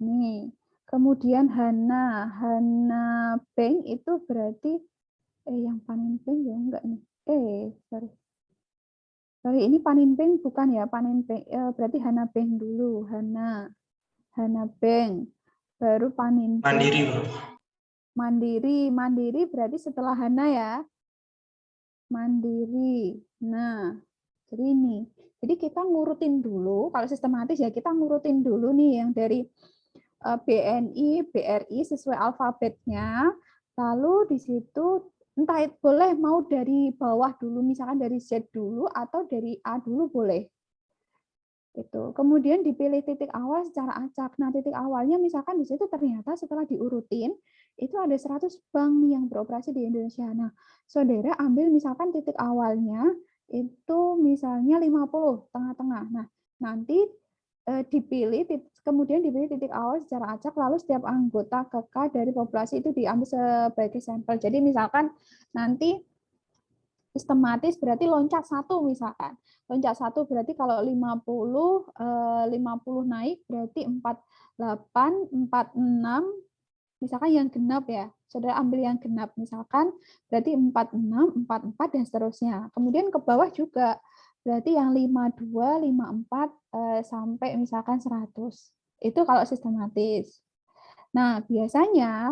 nih. Kemudian Hana Bank itu berarti yang Panin Bank ya enggak nih. Sorry, ini Panin Bank bukan ya, Panin Bank berarti Hana Bank dulu, Hana Bank, baru Panin Bank. Mandiri berarti setelah Hana ya. Mandiri. Nah, jadi ini. Jadi kita ngurutin dulu, kalau sistematis ya kita ngurutin dulu nih yang dari BNI, BRI sesuai alfabetnya. Lalu di situ entah boleh mau dari bawah dulu, misalkan dari Z dulu atau dari A dulu boleh. Itu. Kemudian dipilih titik awal secara acak. Nah, titik awalnya misalkan di situ ternyata setelah diurutin itu ada 100 bank yang beroperasi di Indonesia. Nah, saudara ambil misalkan titik awalnya itu misalnya 50 tengah-tengah. Nah, nanti kemudian dipilih titik awal secara acak, lalu setiap anggota KK dari populasi itu diambil sebagai sampel. Jadi misalkan nanti sistematis berarti loncat 1 misalkan. Loncat 1 berarti kalau 50 naik berarti 48, 46 misalkan yang genap ya. Saudara ambil yang genap misalkan berarti 46, 44 dan seterusnya. Kemudian ke bawah juga berarti yang 52, 54 sampai misalkan 100. Itu kalau sistematis. Nah, biasanya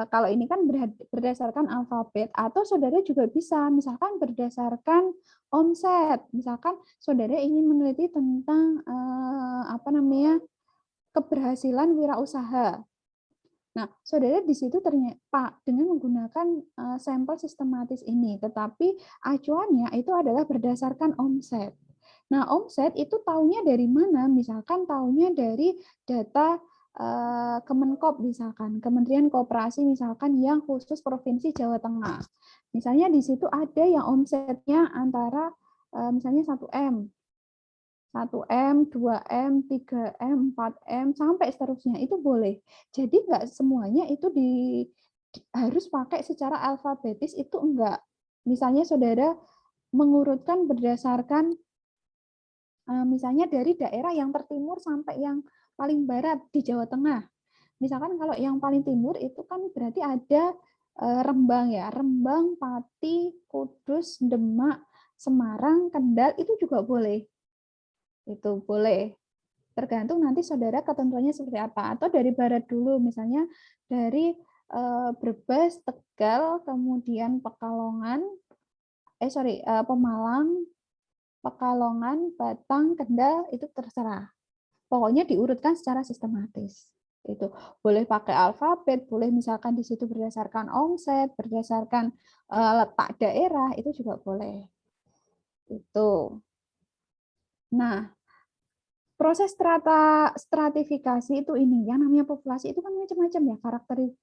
kalau ini kan berdasarkan alfabet atau saudara juga bisa misalkan berdasarkan omset. Misalkan saudara ingin meneliti tentang keberhasilan wirausaha. Nah, saudara di situ ternyata dengan menggunakan sampel sistematis ini, tetapi acuannya itu adalah berdasarkan omset. Nah, omset itu taunya dari mana? Misalkan taunya dari data Kemenkop misalkan, Kementerian Koperasi misalkan yang khusus Provinsi Jawa Tengah. Misalnya di situ ada yang omsetnya antara misalnya 1M, 2M, 3M, 4M, sampai seterusnya, itu boleh. Jadi nggak semuanya itu harus pakai secara alfabetis, itu enggak. Misalnya saudara mengurutkan berdasarkan misalnya dari daerah yang tertimur sampai yang paling barat di Jawa Tengah. Misalkan kalau yang paling timur itu kan berarti ada Rembang ya, Rembang, Pati, Kudus, Demak, Semarang, Kendal, itu juga boleh. Itu boleh. Tergantung nanti saudara ketentuannya seperti apa. Atau dari barat dulu, misalnya dari Brebes, Tegal, kemudian Pekalongan, Pemalang, Pekalongan, Batang, Kendal, itu terserah. Pokoknya diurutkan secara sistematis. Itu boleh pakai alfabet, boleh misalkan di situ berdasarkan omset, berdasarkan letak daerah, itu juga boleh. Itu. Nah, proses stratifikasi itu ini, yang namanya populasi itu kan macam-macam ya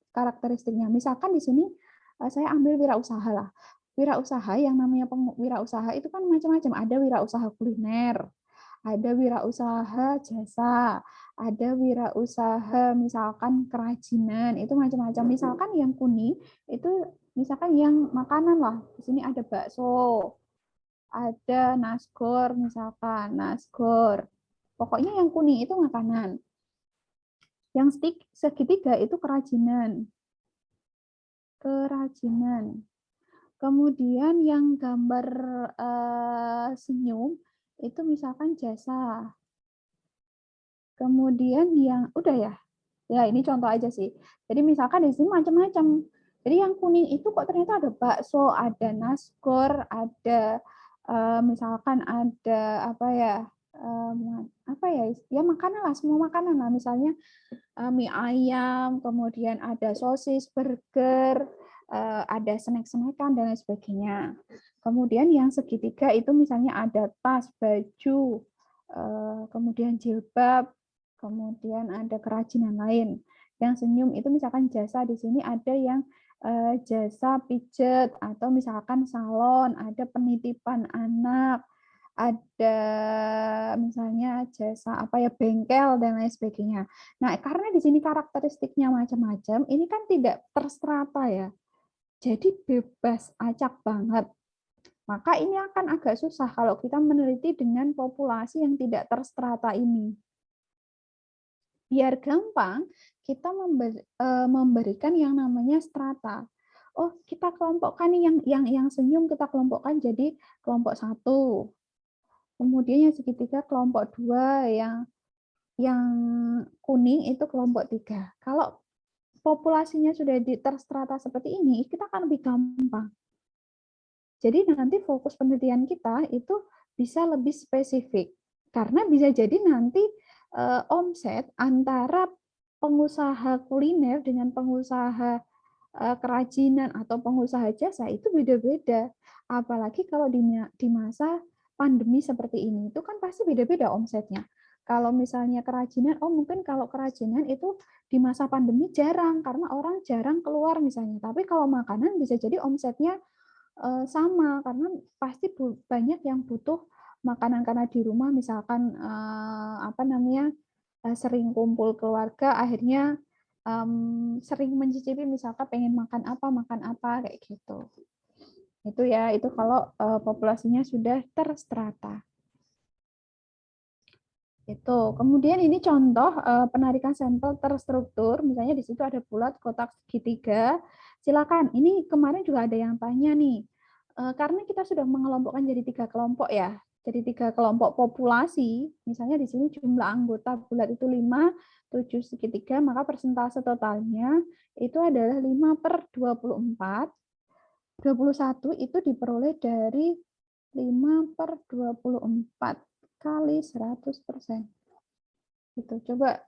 karakteristiknya. Misalkan di sini saya ambil wirausaha lah. Wirausaha yang namanya wirausaha itu kan macam-macam. Ada wirausaha kuliner, ada wirausaha jasa, ada wirausaha misalkan kerajinan, itu macam-macam. Misalkan yang kuning itu misalkan yang makanan lah. Di sini ada bakso, ada nasgor misalkan, nasgor. Pokoknya yang kuning itu makanan. Yang segitiga itu kerajinan. Kerajinan. Kemudian yang gambar senyum itu misalkan jasa. Kemudian yang udah ya. Ya, ini contoh aja sih. Jadi misalkan di sini macam-macam. Jadi yang kuning itu kok ternyata ada bakso, ada nasgor, ada misalkan ada apa ya? Ya makanan lah, semua makanan lah. Misalnya mie ayam, kemudian ada sosis, burger, ada snack-snackan dan lain sebagainya. Kemudian yang segitiga itu misalnya ada tas, baju, kemudian jilbab, kemudian ada kerajinan lain. Yang senyum itu misalkan jasa, di sini ada yang jasa pijat atau misalkan salon, ada penitipan anak, ada misalnya jasa apa ya, bengkel dan lain sebagainya. Nah, karena di sini karakteristiknya macam-macam, ini kan tidak terstrata ya. Jadi bebas acak banget. Maka ini akan agak susah kalau kita meneliti dengan populasi yang tidak terstrata ini. Biar gampang, kita memberikan yang namanya strata. Oh, kita kelompokkan nih yang senyum kita kelompokkan jadi kelompok 1. Kemudian yang segitiga kelompok 2, yang kuning itu kelompok 3. Kalau populasinya sudah terstrata seperti ini, kita akan lebih gampang. Jadi nanti fokus penelitian kita itu bisa lebih spesifik. Karena bisa jadi nanti omset antara pengusaha kuliner dengan pengusaha kerajinan atau pengusaha jasa itu beda-beda. Apalagi kalau di masa pandemi seperti ini, itu kan pasti beda-beda omsetnya. Kalau misalnya kerajinan, mungkin kalau kerajinan itu di masa pandemi jarang, karena orang jarang keluar misalnya. Tapi kalau makanan bisa jadi omsetnya sama, karena pasti banyak yang butuh makanan karena di rumah misalkan sering kumpul keluarga, akhirnya sering mencicipi misalkan pengen makan apa kayak gitu. Itu ya, itu kalau populasinya sudah terstrata. Itu. Kemudian ini contoh penarikan sampel terstruktur, misalnya di situ ada bulat, kotak segitiga. Silakan. Ini kemarin juga ada yang tanya nih. Karena kita sudah mengelompokkan jadi 3 kelompok ya. Jadi 3 kelompok populasi, misalnya di sini jumlah anggota bulat itu 5, 7 segitiga, maka persentase totalnya itu adalah 5/24. 21 itu diperoleh dari 5/24 kali 100%. Itu coba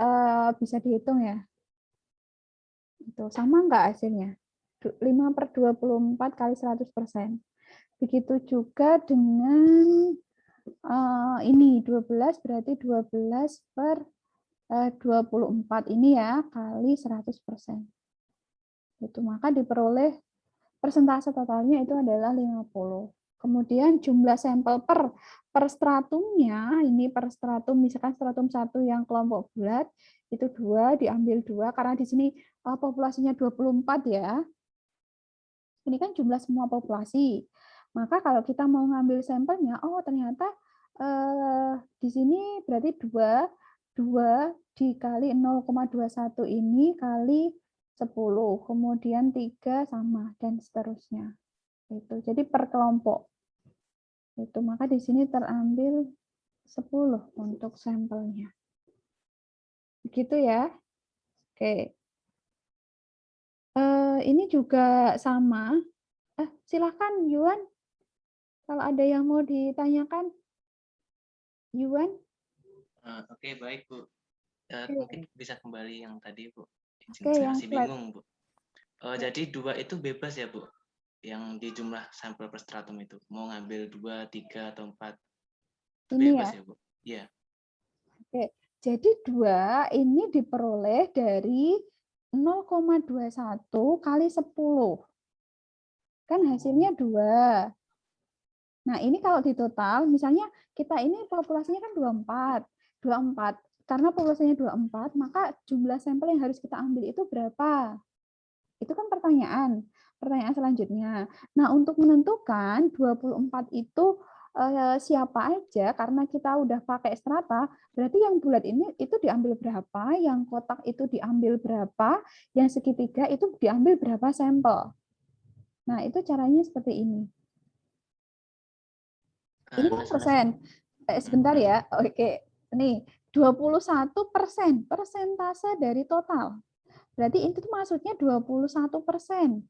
bisa dihitung ya. Itu sama enggak hasilnya? 5/24 kali 100%. Begitu juga dengan ini 12 berarti 12/24 ini ya kali 100%. Itu maka diperoleh persentase totalnya itu adalah 50. Kemudian jumlah sampel per stratumnya, ini per stratum, misalkan stratum 1 yang kelompok bulat, itu 2, diambil 2, karena di sini populasinya 24 ya. Ini kan jumlah semua populasi. Maka kalau kita mau ngambil sampelnya, ternyata di sini berarti 2 dikali 0,21 ini kali 10, kemudian 3 sama, dan seterusnya. Itu. Jadi per kelompok. Itu maka di sini terambil 10 untuk sampelnya. Begitu ya. Oke. Ini juga sama. Silakan Yuan. Kalau ada yang mau ditanyakan. Yuan. Oke, baik Bu. Mungkin bisa kembali yang tadi Bu. Oke, masih bingung Bu. Jadi 2 itu bebas ya Bu? Yang di jumlah sampel per stratum itu mau ngambil 2, 3 atau 4 ini bebas ya, Bu? Iya. Oke, jadi 2 ini diperoleh dari 0,21 kali 10. Kan hasilnya 2. Nah, ini kalau di total, misalnya kita ini populasinya kan 24. Karena populasinya 24, maka jumlah sampel yang harus kita ambil itu berapa? Itu kan pertanyaan selanjutnya. Nah, untuk menentukan 24 itu siapa aja, karena kita udah pakai strata, berarti yang bulat ini itu diambil berapa, yang kotak itu diambil berapa, yang segitiga itu diambil berapa sampel. Nah, itu caranya seperti ini. Ini kan persen. Sebentar ya. Oke. Nih, 21% persentase dari total. Berarti itu maksudnya 21%.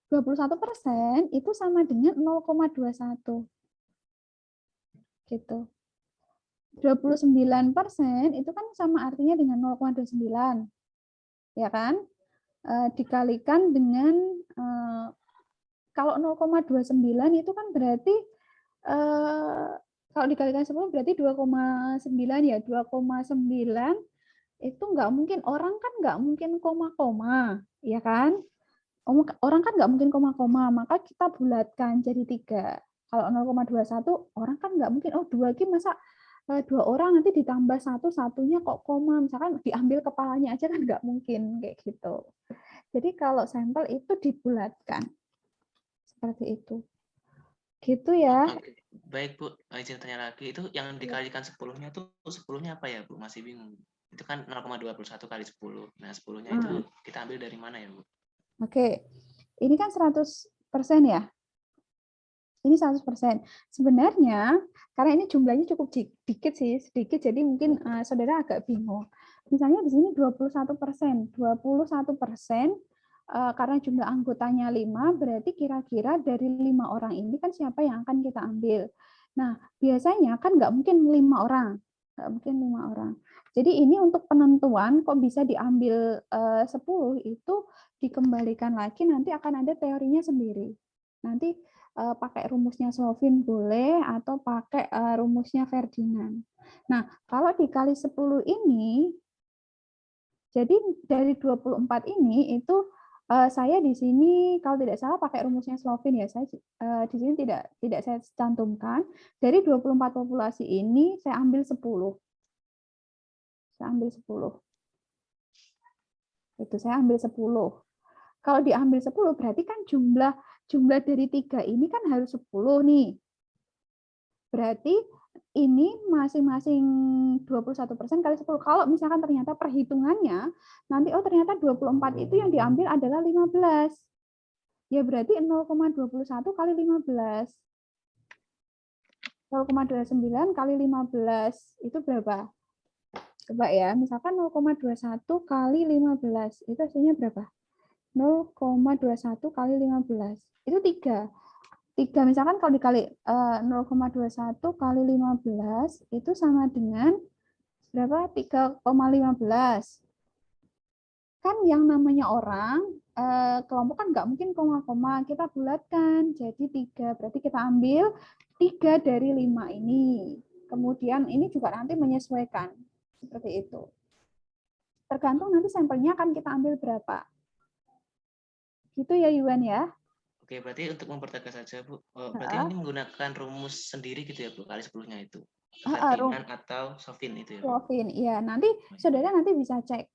21% itu sama dengan 0,21. Gitu. 29% itu kan sama artinya dengan 0,29. Ya kan? Dikalikan dengan kalau 0,29 itu kan berarti kalau dikalikan 10 berarti 2,9 ya. 2,9 itu nggak mungkin, orang kan nggak mungkin koma-koma, ya kan? Orang kan nggak mungkin koma-koma, maka kita bulatkan jadi 3. Kalau 0,21 orang kan nggak mungkin, oh 2 ki masa 2 orang nanti ditambah satunya kok koma, misalkan diambil kepalanya aja kan nggak mungkin kayak gitu. Jadi kalau sampel itu dibulatkan seperti itu. Gitu ya. Oke. Baik Bu, izin tanya lagi, itu yang dikalikan 10-nya tuh 10-nya apa ya Bu? Masih bingung. Itu kan 0,21 kali 10. Nah 10-nya itu kita ambil dari mana ya Bu? Oke, ini kan 100% ya. Ini 100%. Sebenarnya, karena ini jumlahnya cukup sedikit sih, sedikit, jadi mungkin saudara agak bingung. Misalnya di sini 21%. 21%, karena jumlah anggotanya 5, berarti kira-kira dari 5 orang ini kan siapa yang akan kita ambil. Nah, biasanya kan nggak mungkin 5 orang. Nggak mungkin 5 orang. Jadi ini untuk penentuan kok bisa diambil 10 itu dikembalikan lagi, nanti akan ada teorinya sendiri. Nanti pakai rumusnya Slovin boleh, atau pakai rumusnya Ferdinand. Nah, kalau dikali 10 ini, jadi dari 24 ini itu saya di sini kalau tidak salah pakai rumusnya Slovin ya, saya di sini tidak saya cantumkan. Dari 24 populasi ini saya ambil 10. Saya ambil 10. Itu saya ambil 10. Kalau diambil 10 berarti kan jumlah dari 3 ini kan harus 10 nih. Berarti ini masing-masing 21% kali 10. Kalau misalkan ternyata perhitungannya nanti ternyata 24 itu yang diambil adalah 15. Ya berarti 0,21 kali 15. 0,29 kali 15 itu berapa? Coba ya, misalkan 0,21 kali 15 itu hasilnya berapa? 0,21 kali 15 itu 3. 3 misalkan kalau dikali 0,21 kali 15 itu sama dengan berapa? 3,15. Kan yang namanya orang kelompok kan nggak mungkin koma-koma, kita bulatkan jadi 3. Berarti kita ambil 3 dari 5 ini. Kemudian ini juga nanti menyesuaikan seperti itu. Tergantung nanti sampelnya akan kita ambil berapa. Gitu ya Yuan ya. Oke, berarti untuk mempertegas saja Bu, berarti ini menggunakan rumus sendiri gitu ya Bu, kali 10-nya itu. Ferdinand atau Slovin itu ya. Slovin, iya. Nanti saudara nanti bisa cek.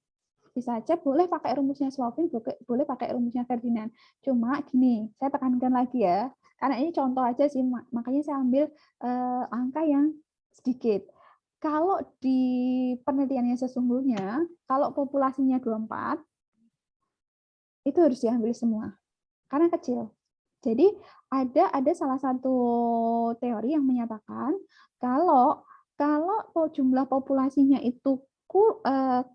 Bisa cek, boleh pakai rumusnya Slovin, boleh pakai rumusnya Ferdinand. Cuma gini, saya tekankan lagi ya. Karena ini contoh aja sih, makanya saya ambil angka yang sedikit. Kalau di penelitiannya sesungguhnya, kalau populasinya 24, itu harus diambil semua. Karena kecil. Jadi ada salah satu teori yang menyatakan kalau jumlah populasinya itu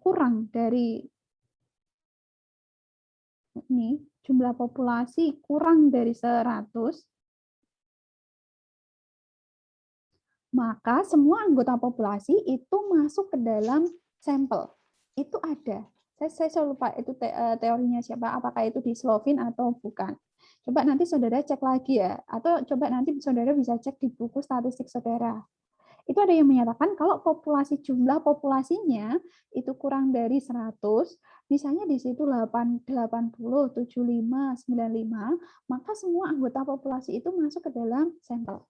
kurang dari ini, jumlah populasi kurang dari 100, maka semua anggota populasi itu masuk ke dalam sampel. Itu ada. Saya lupa itu teorinya siapa, apakah itu di Slovin atau bukan. Coba nanti saudara cek lagi ya, atau coba nanti saudara bisa cek di buku statistik saudara. Itu ada yang menyatakan kalau jumlah populasinya itu kurang dari 100, misalnya di situ 80, 75, 95, maka semua anggota populasi itu masuk ke dalam sampel.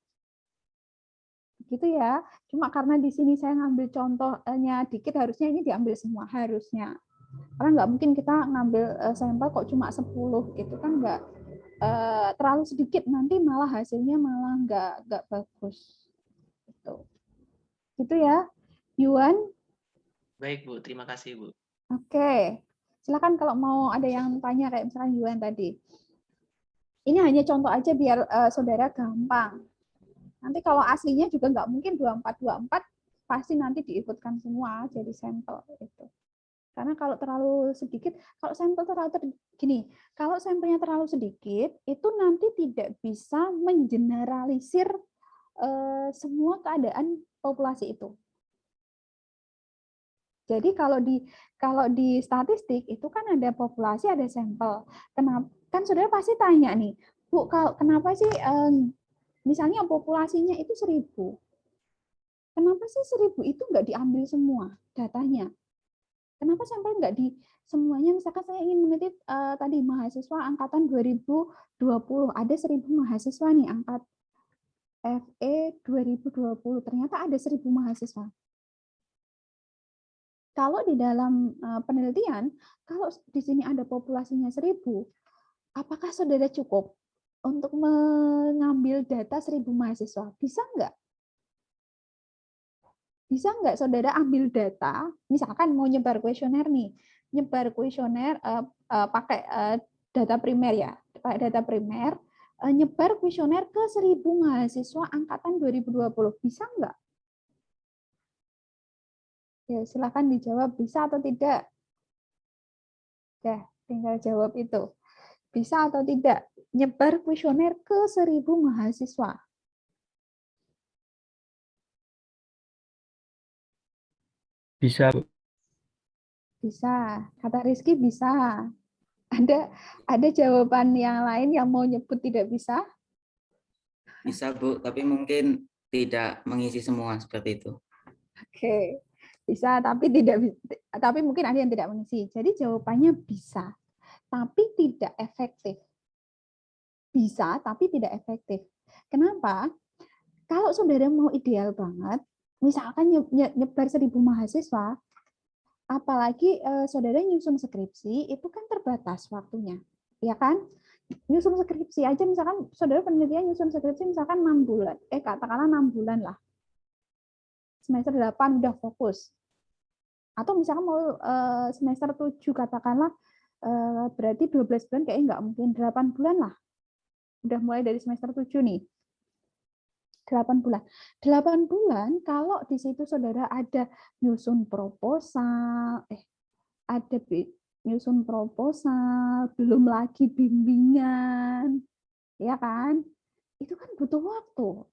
Gitu ya. Cuma karena di sini saya ngambil contohnya dikit, harusnya ini diambil semua, harusnya. Karena nggak mungkin kita ngambil sampel kok cuma 10 gitu kan, nggak terlalu sedikit nanti malah hasilnya malah nggak bagus. Gitu ya, Yuan. Baik Bu, terima kasih Bu. Oke, silakan kalau mau ada yang tanya kayak misalkan Yuan tadi. Ini hanya contoh aja biar saudara gampang. Nanti kalau aslinya juga nggak mungkin 2424, pasti nanti diikutkan semua jadi sampel itu. Karena kalau terlalu sedikit, kalau sampel gini, kalau sampelnya terlalu sedikit, itu nanti tidak bisa mengeneralisir semua keadaan populasi itu. Jadi kalau di statistik itu kan ada populasi, ada sampel. Kenapa? Kan saudara pasti tanya nih, Bu, kenapa sih misalnya populasinya itu 1000? Kenapa sih 1000 itu nggak diambil semua datanya? Kenapa sampel nggak di semuanya? Misalkan saya ingin meneliti tadi mahasiswa angkatan 2020, ada 1000 mahasiswa nih angkat FE 2020, ternyata ada 1000 mahasiswa. Kalau di dalam penelitian, kalau di sini ada populasinya 1000, apakah saudara cukup untuk mengambil data 1000 mahasiswa? Bisa nggak? Bisa nggak saudara ambil data, misalkan mau nyebar kuesioner nih, nyebar kuesioner pakai data primer ya, pakai data primer, nyebar kuesioner ke 1000 mahasiswa angkatan 2020, bisa nggak? Ya, silakan dijawab bisa atau tidak. Ya, tinggal jawab itu. Bisa atau tidak nyebar kuesioner ke 1000 mahasiswa? Bisa, Bu. Bisa. Kata Rizky bisa. Ada jawaban yang lain yang mau nyebut tidak bisa? Bisa, Bu, tapi mungkin tidak mengisi semua seperti itu. Oke. Bisa tapi mungkin ada yang tidak mengisi. Jadi jawabannya bisa, tapi tidak efektif. Bisa tapi tidak efektif. Kenapa? Kalau saudara mau ideal banget, misalkan nyebar 1000 mahasiswa, apalagi saudara nyusun skripsi, itu kan terbatas waktunya. Ya kan? Nyusun skripsi aja, misalkan saudara penelitian nyusun skripsi misalkan 6 bulan. Katakanlah 6 bulan lah. Semester 8 udah fokus. Atau misalkan mau semester 7 katakanlah, berarti 12 bulan kayaknya nggak mungkin, 8 bulan lah. Udah mulai dari semester 7 nih. 8 bulan. 8 bulan kalau di situ saudara ada nyusun proposal, belum lagi bimbingan, ya kan? Itu kan butuh waktu.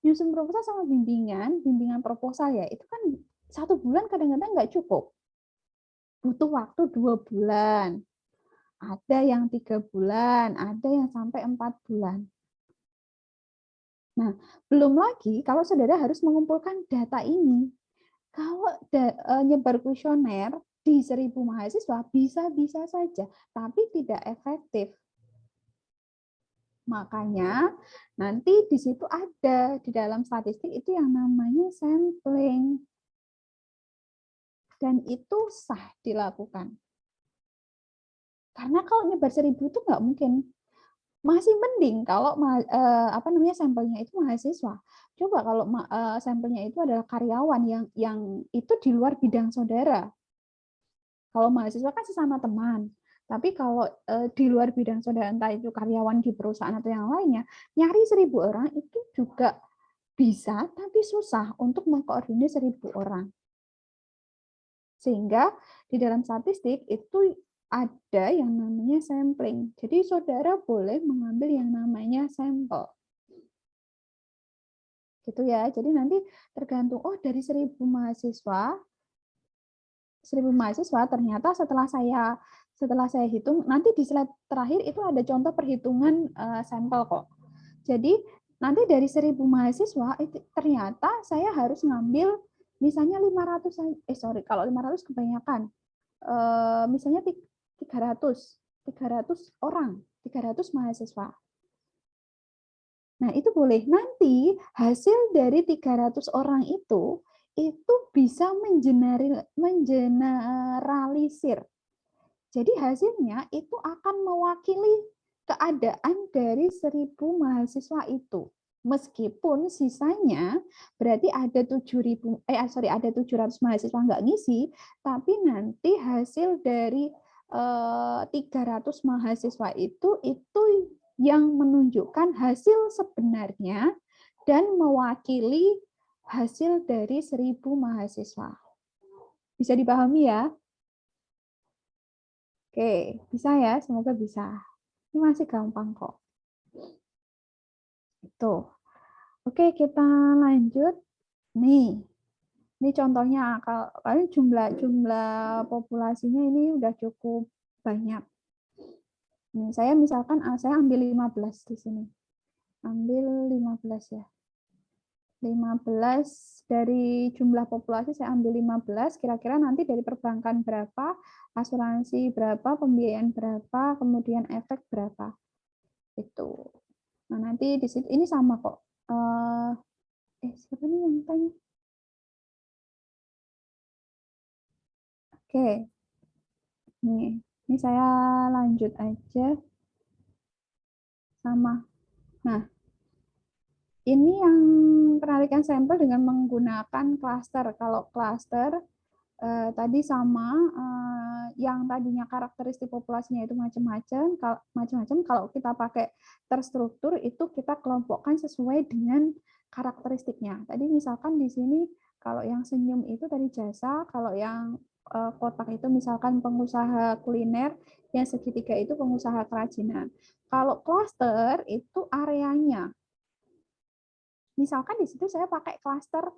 Nyusun proposal sama bimbingan proposal ya, itu kan 1 bulan kadang-kadang nggak cukup. Butuh waktu 2 bulan. Ada yang 3 bulan, ada yang sampai 4 bulan. Nah, belum lagi kalau saudara harus mengumpulkan data ini. Kalau nyebar kuesioner di 1000 mahasiswa bisa-bisa saja, tapi tidak efektif. Makanya nanti di situ ada di dalam statistik itu yang namanya sampling. Dan itu sah dilakukan. Karena kalau nyebar 1000 itu nggak mungkin. Masih mending kalau sampelnya itu mahasiswa. Coba kalau sampelnya itu adalah karyawan yang itu di luar bidang saudara. Kalau mahasiswa kan sesama teman. Tapi kalau di luar bidang saudara, entah itu karyawan di perusahaan atau yang lainnya, nyari 1000 orang itu juga bisa, tapi susah untuk mengkoordinir 1000 orang. Sehingga di dalam statistik itu ada yang namanya sampling. Jadi saudara boleh mengambil yang namanya sampel. Gitu ya. Jadi nanti tergantung, dari 1000 mahasiswa ternyata setelah saya hitung, nanti di slide terakhir itu ada contoh perhitungan sampel kok. Jadi nanti dari 1000 mahasiswa itu ternyata saya harus ngambil misalnya 500, kalau 500 kebanyakan. Misalnya 300 orang, 300 mahasiswa. Nah, itu boleh. Nanti hasil dari 300 orang itu bisa mengeneralisir. Jadi hasilnya itu akan mewakili keadaan dari 1.000 mahasiswa itu. Meskipun sisanya berarti ada 700 mahasiswa nggak ngisi, tapi nanti hasil dari 300 mahasiswa itu yang menunjukkan hasil sebenarnya dan mewakili hasil dari 1.000 mahasiswa. Bisa dipahami ya? Oke, bisa ya? Semoga bisa. Ini masih gampang kok. Itu. Oke, kita lanjut. Nih, ini contohnya kalau jumlah populasinya ini udah cukup banyak. Nih, saya misalkan saya ambil 15 di sini. Ambil 15 ya. 15 dari jumlah populasi saya ambil 15, kira-kira nanti dari perbankan berapa, asuransi berapa, pembiayaan berapa, kemudian efek berapa. Itu. Nah, nanti di situ ini sama kok. Siapa nih yang tanya? Oke. Ini saya lanjut aja. Sama. Nah, ini yang penarikan sampel dengan menggunakan klaster. Kalau klaster tadi sama, yang tadinya karakteristik populasinya itu macam-macam. Kalau kita pakai terstruktur itu kita kelompokkan sesuai dengan karakteristiknya. Tadi misalkan di sini kalau yang senyum itu tadi jasa, kalau yang kotak itu misalkan pengusaha kuliner, yang segitiga itu pengusaha kerajinan. Kalau klaster itu areanya. Misalkan di situ saya pakai klaster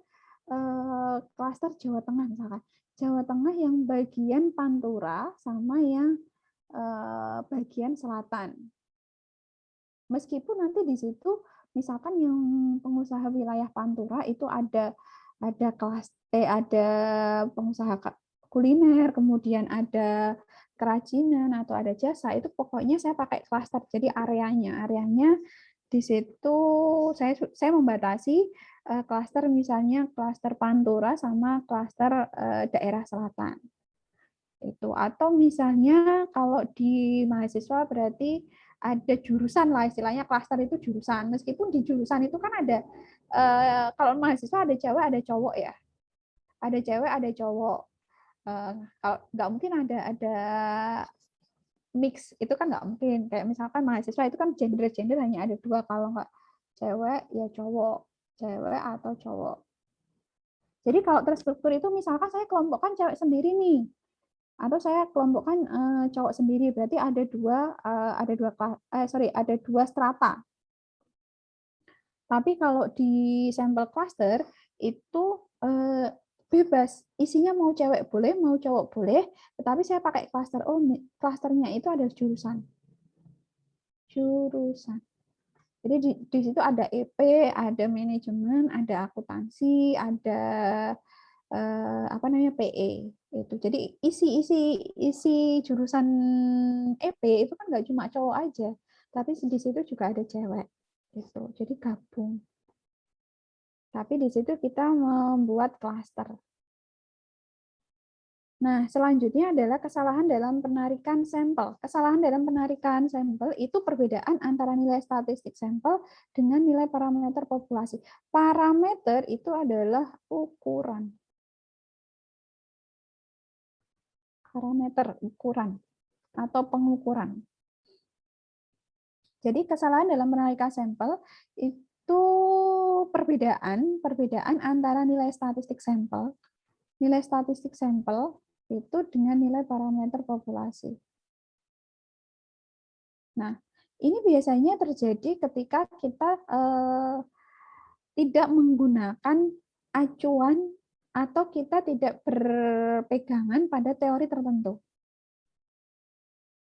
Jawa Tengah misalkan. Jawa Tengah yang bagian Pantura sama yang bagian selatan. Meskipun nanti di situ misalkan yang pengusaha wilayah Pantura itu ada pengusaha kuliner, kemudian ada kerajinan atau ada jasa, itu pokoknya saya pakai klaster. Jadi areanya di situ saya membatasi klaster, misalnya klaster Pantura sama klaster daerah selatan. Itu. Atau misalnya kalau di mahasiswa berarti ada jurusan lah, istilahnya klaster itu jurusan. Meskipun di jurusan itu kan ada kalau mahasiswa ada cewek ada cowok ya. Ada cewek ada cowok. Kalau nggak mungkin ada mix, itu kan nggak mungkin. Kayak misalkan mahasiswa itu kan gender hanya ada 2, kalau nggak cewek ya cowok, cewek atau cowok. Jadi kalau terstruktur itu misalkan saya kelompokkan cewek sendiri nih, atau saya kelompokkan cowok sendiri, berarti ada dua strata. Tapi kalau di sampel cluster itu bebas, isinya mau cewek boleh, mau cowok boleh, tetapi saya pakai cluster. Oh, clusternya itu ada jurusan. Jadi di situ ada EP, ada manajemen, ada akuntansi, ada PE itu. Jadi isi jurusan EP itu kan nggak cuma cowok aja, tapi di situ juga ada cewek. Itu. Jadi gabung. Tapi di situ kita membuat klaster. Nah, selanjutnya adalah kesalahan dalam penarikan sampel. Kesalahan dalam penarikan sampel itu perbedaan antara nilai statistik sampel dengan nilai parameter populasi. Parameter itu adalah ukuran. Parameter ukuran atau pengukuran. Jadi kesalahan dalam penarikan sampel itu perbedaan antara nilai statistik sampel itu dengan nilai parameter populasi. Nah, ini biasanya terjadi ketika kita tidak menggunakan acuan atau kita tidak berpegangan pada teori tertentu.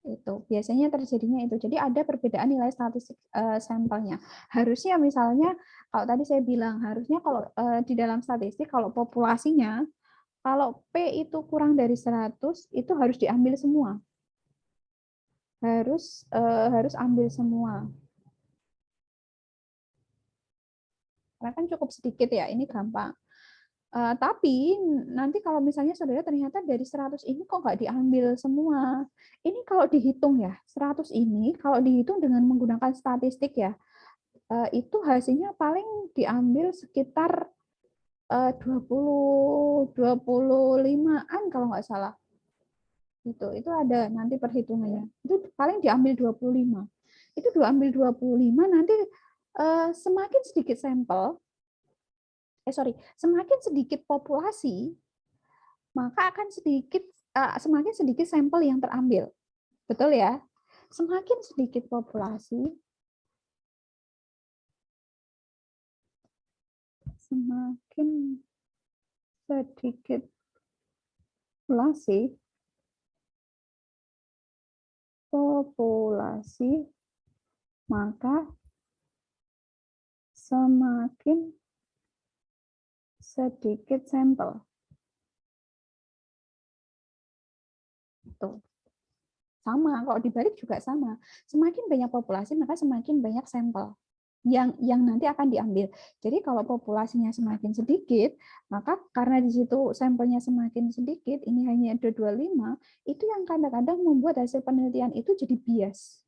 Itu biasanya terjadinya itu. Jadi ada perbedaan nilai statistik sampelnya. Harusnya misalnya kalau tadi saya bilang harusnya kalau di dalam statistik kalau populasinya kalau P itu kurang dari 100 itu harus diambil semua. Harus ambil semua. Karena kan cukup sedikit ya, ini gampang. Tapi nanti kalau misalnya saudara ternyata dari 100 ini kok nggak diambil semua. Ini kalau dihitung ya, 100 ini kalau dihitung dengan menggunakan statistik ya, itu hasilnya paling diambil sekitar 25-an kalau nggak salah. Itu ada nanti perhitungannya. Itu paling diambil 25. Itu diambil 25 nanti semakin sedikit sampel, semakin sedikit populasi, maka akan semakin sedikit sampel yang terambil. Betul ya? Semakin sedikit populasi, semakin sedikit populasi, maka semakin sedikit sampel. Tuh. Sama, kalau dibalik juga sama. Semakin banyak populasi, maka semakin banyak sampel yang nanti akan diambil. Jadi kalau populasinya semakin sedikit, maka karena di situ sampelnya semakin sedikit, ini hanya ada 25, itu yang kadang-kadang membuat hasil penelitian itu jadi bias.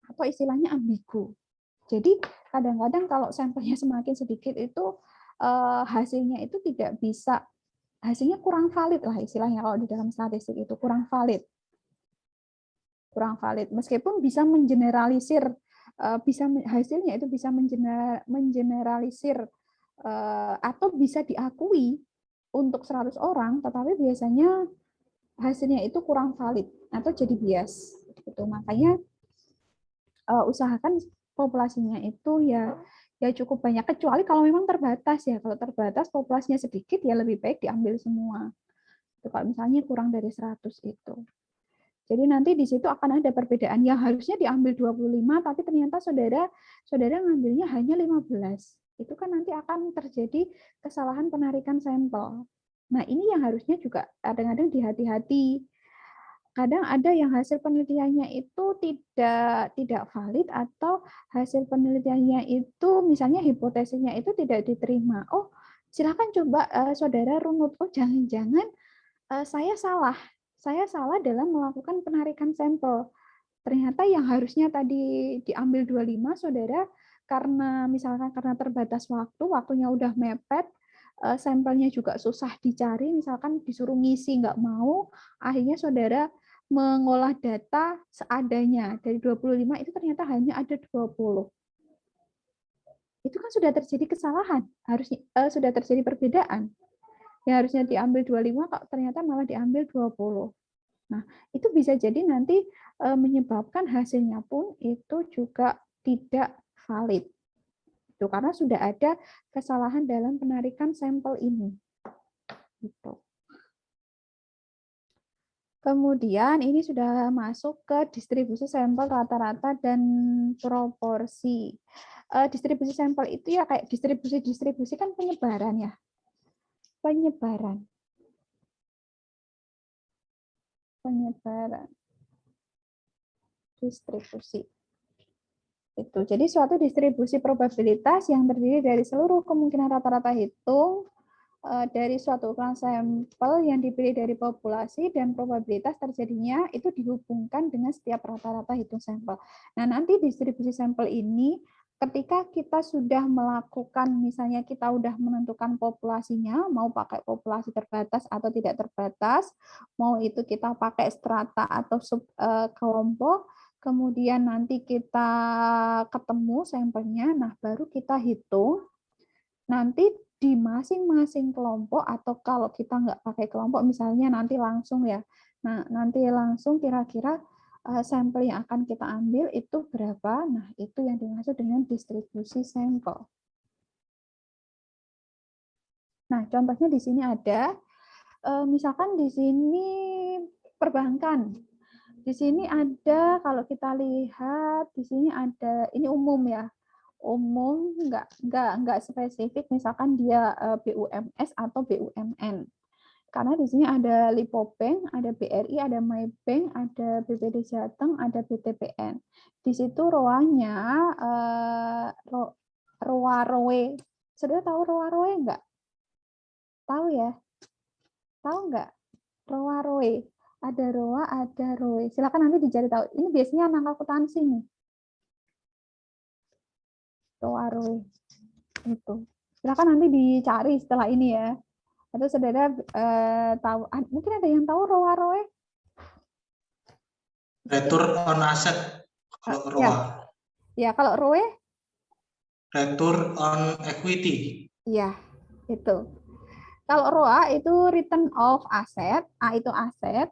Atau istilahnya ambigu. Jadi kadang-kadang kalau sampelnya semakin sedikit itu hasilnya itu tidak bisa, hasilnya kurang valid lah istilahnya kalau di dalam statistik itu kurang valid. Meskipun bisa mengeneralisir, hasilnya itu bisa mengeneralisir atau bisa diakui untuk 100 orang, tetapi biasanya hasilnya itu kurang valid atau jadi bias. Gitu. Makanya usahakan populasinya itu ya cukup banyak, kecuali kalau memang terbatas ya. Kalau terbatas populasinya sedikit ya lebih baik diambil semua. Itu kalau misalnya kurang dari 100 itu. Jadi nanti di situ akan ada perbedaan yang harusnya diambil 25 tapi ternyata saudara ngambilnya hanya 15. Itu kan nanti akan terjadi kesalahan penarikan sampel. Nah, ini yang harusnya juga kadang-kadang dihati-hati. Kadang ada yang hasil penelitiannya itu tidak valid atau hasil penelitiannya itu misalnya hipotesisnya itu tidak diterima. Oh, silakan coba saudara runut. Oh, jangan-jangan saya salah dalam melakukan penarikan sampel. Ternyata yang harusnya tadi diambil 25 saudara karena terbatas waktunya udah mepet, sampelnya juga susah dicari, misalkan disuruh ngisi nggak mau, akhirnya saudara mengolah data seadanya. Dari 25 itu ternyata hanya ada 20. Itu kan sudah terjadi kesalahan, harusnya sudah terjadi perbedaan. Yang harusnya diambil 25 kok ternyata malah diambil 20. Nah, itu bisa jadi nanti menyebabkan hasilnya pun itu juga tidak valid. Itu karena sudah ada kesalahan dalam penarikan sampel ini. Gitu. Kemudian ini sudah masuk ke distribusi sampel rata-rata dan proporsi. Distribusi sampel itu ya kayak distribusi kan penyebaran ya. Penyebaran distribusi itu. Jadi suatu distribusi probabilitas yang terdiri dari seluruh kemungkinan rata-rata hitung dari suatu ukuran sampel yang dipilih dari populasi dan probabilitas terjadinya itu dihubungkan dengan setiap rata-rata hitung sampel. Nah, nanti distribusi sampel ini ketika kita sudah melakukan, misalnya kita sudah menentukan populasinya, mau pakai populasi terbatas atau tidak terbatas, mau itu kita pakai strata atau kelompok, kemudian nanti kita ketemu sampelnya, nah baru kita hitung, nanti di masing-masing kelompok atau kalau kita nggak pakai kelompok, misalnya nanti langsung ya, nah nanti langsung kira-kira sampel yang akan kita ambil itu berapa? Nah, itu yang dimaksud dengan distribusi sampel. Nah, contohnya di sini ada, misalkan di sini perbankan. Di sini ada, kalau kita lihat, di sini ada, ini umum ya, umum, nggak spesifik, misalkan dia BUMS atau BUMN. Karena di sini ada Lipobank, ada BRI, ada Maybank, ada BPD Jateng, ada BTPN. Di situ ROA-nya, ROA Saudara tahu roa-roe enggak? Tahu ya? Tahu enggak? Roa-roe. Ada roa, ada roe. Silakan nanti dicari tahu. Ini biasanya anak akuntansi nih. Roa-roe. Itu. Silakan nanti dicari setelah ini ya. Atau saudara tahu, mungkin ada yang tahu roa-roe? Return on asset. Kalau Ya. ROA. Ya, kalau roe? Return on equity. Iya, itu. Kalau ROA itu return of asset, A itu aset,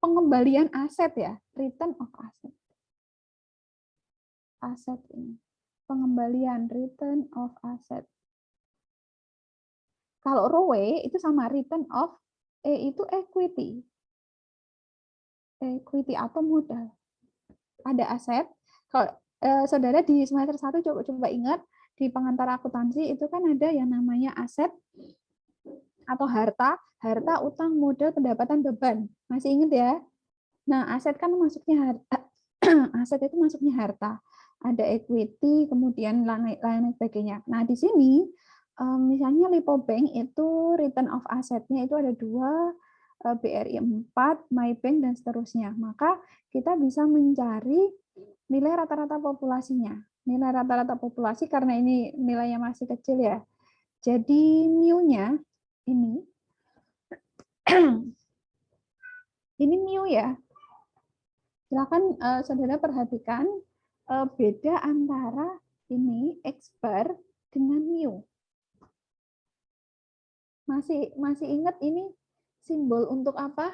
pengembalian aset ya, return of asset. Aset ini, pengembalian return of asset. Kalau ROE itu sama return of itu equity. Equity atau modal. Ada aset. Kalau saudara di semester 1 coba ingat di pengantar akuntansi itu kan ada yang namanya aset atau harta, utang, modal, pendapatan, beban. Masih ingat ya? Nah, aset kan masuknya harta. Aset itu masuknya harta. Ada equity, kemudian lain sebagainya. Nah, di sini misalnya Lipo Bank itu return of asset-nya itu ada 2, BRI 4, MyBank, dan seterusnya. Maka kita bisa mencari nilai rata-rata populasinya. Nilai rata-rata populasi karena ini nilainya masih kecil ya. Jadi mu-nya ini ini mu ya. Silakan saudara perhatikan beda antara ini X bar dengan mu. Masih ingat ini simbol untuk apa?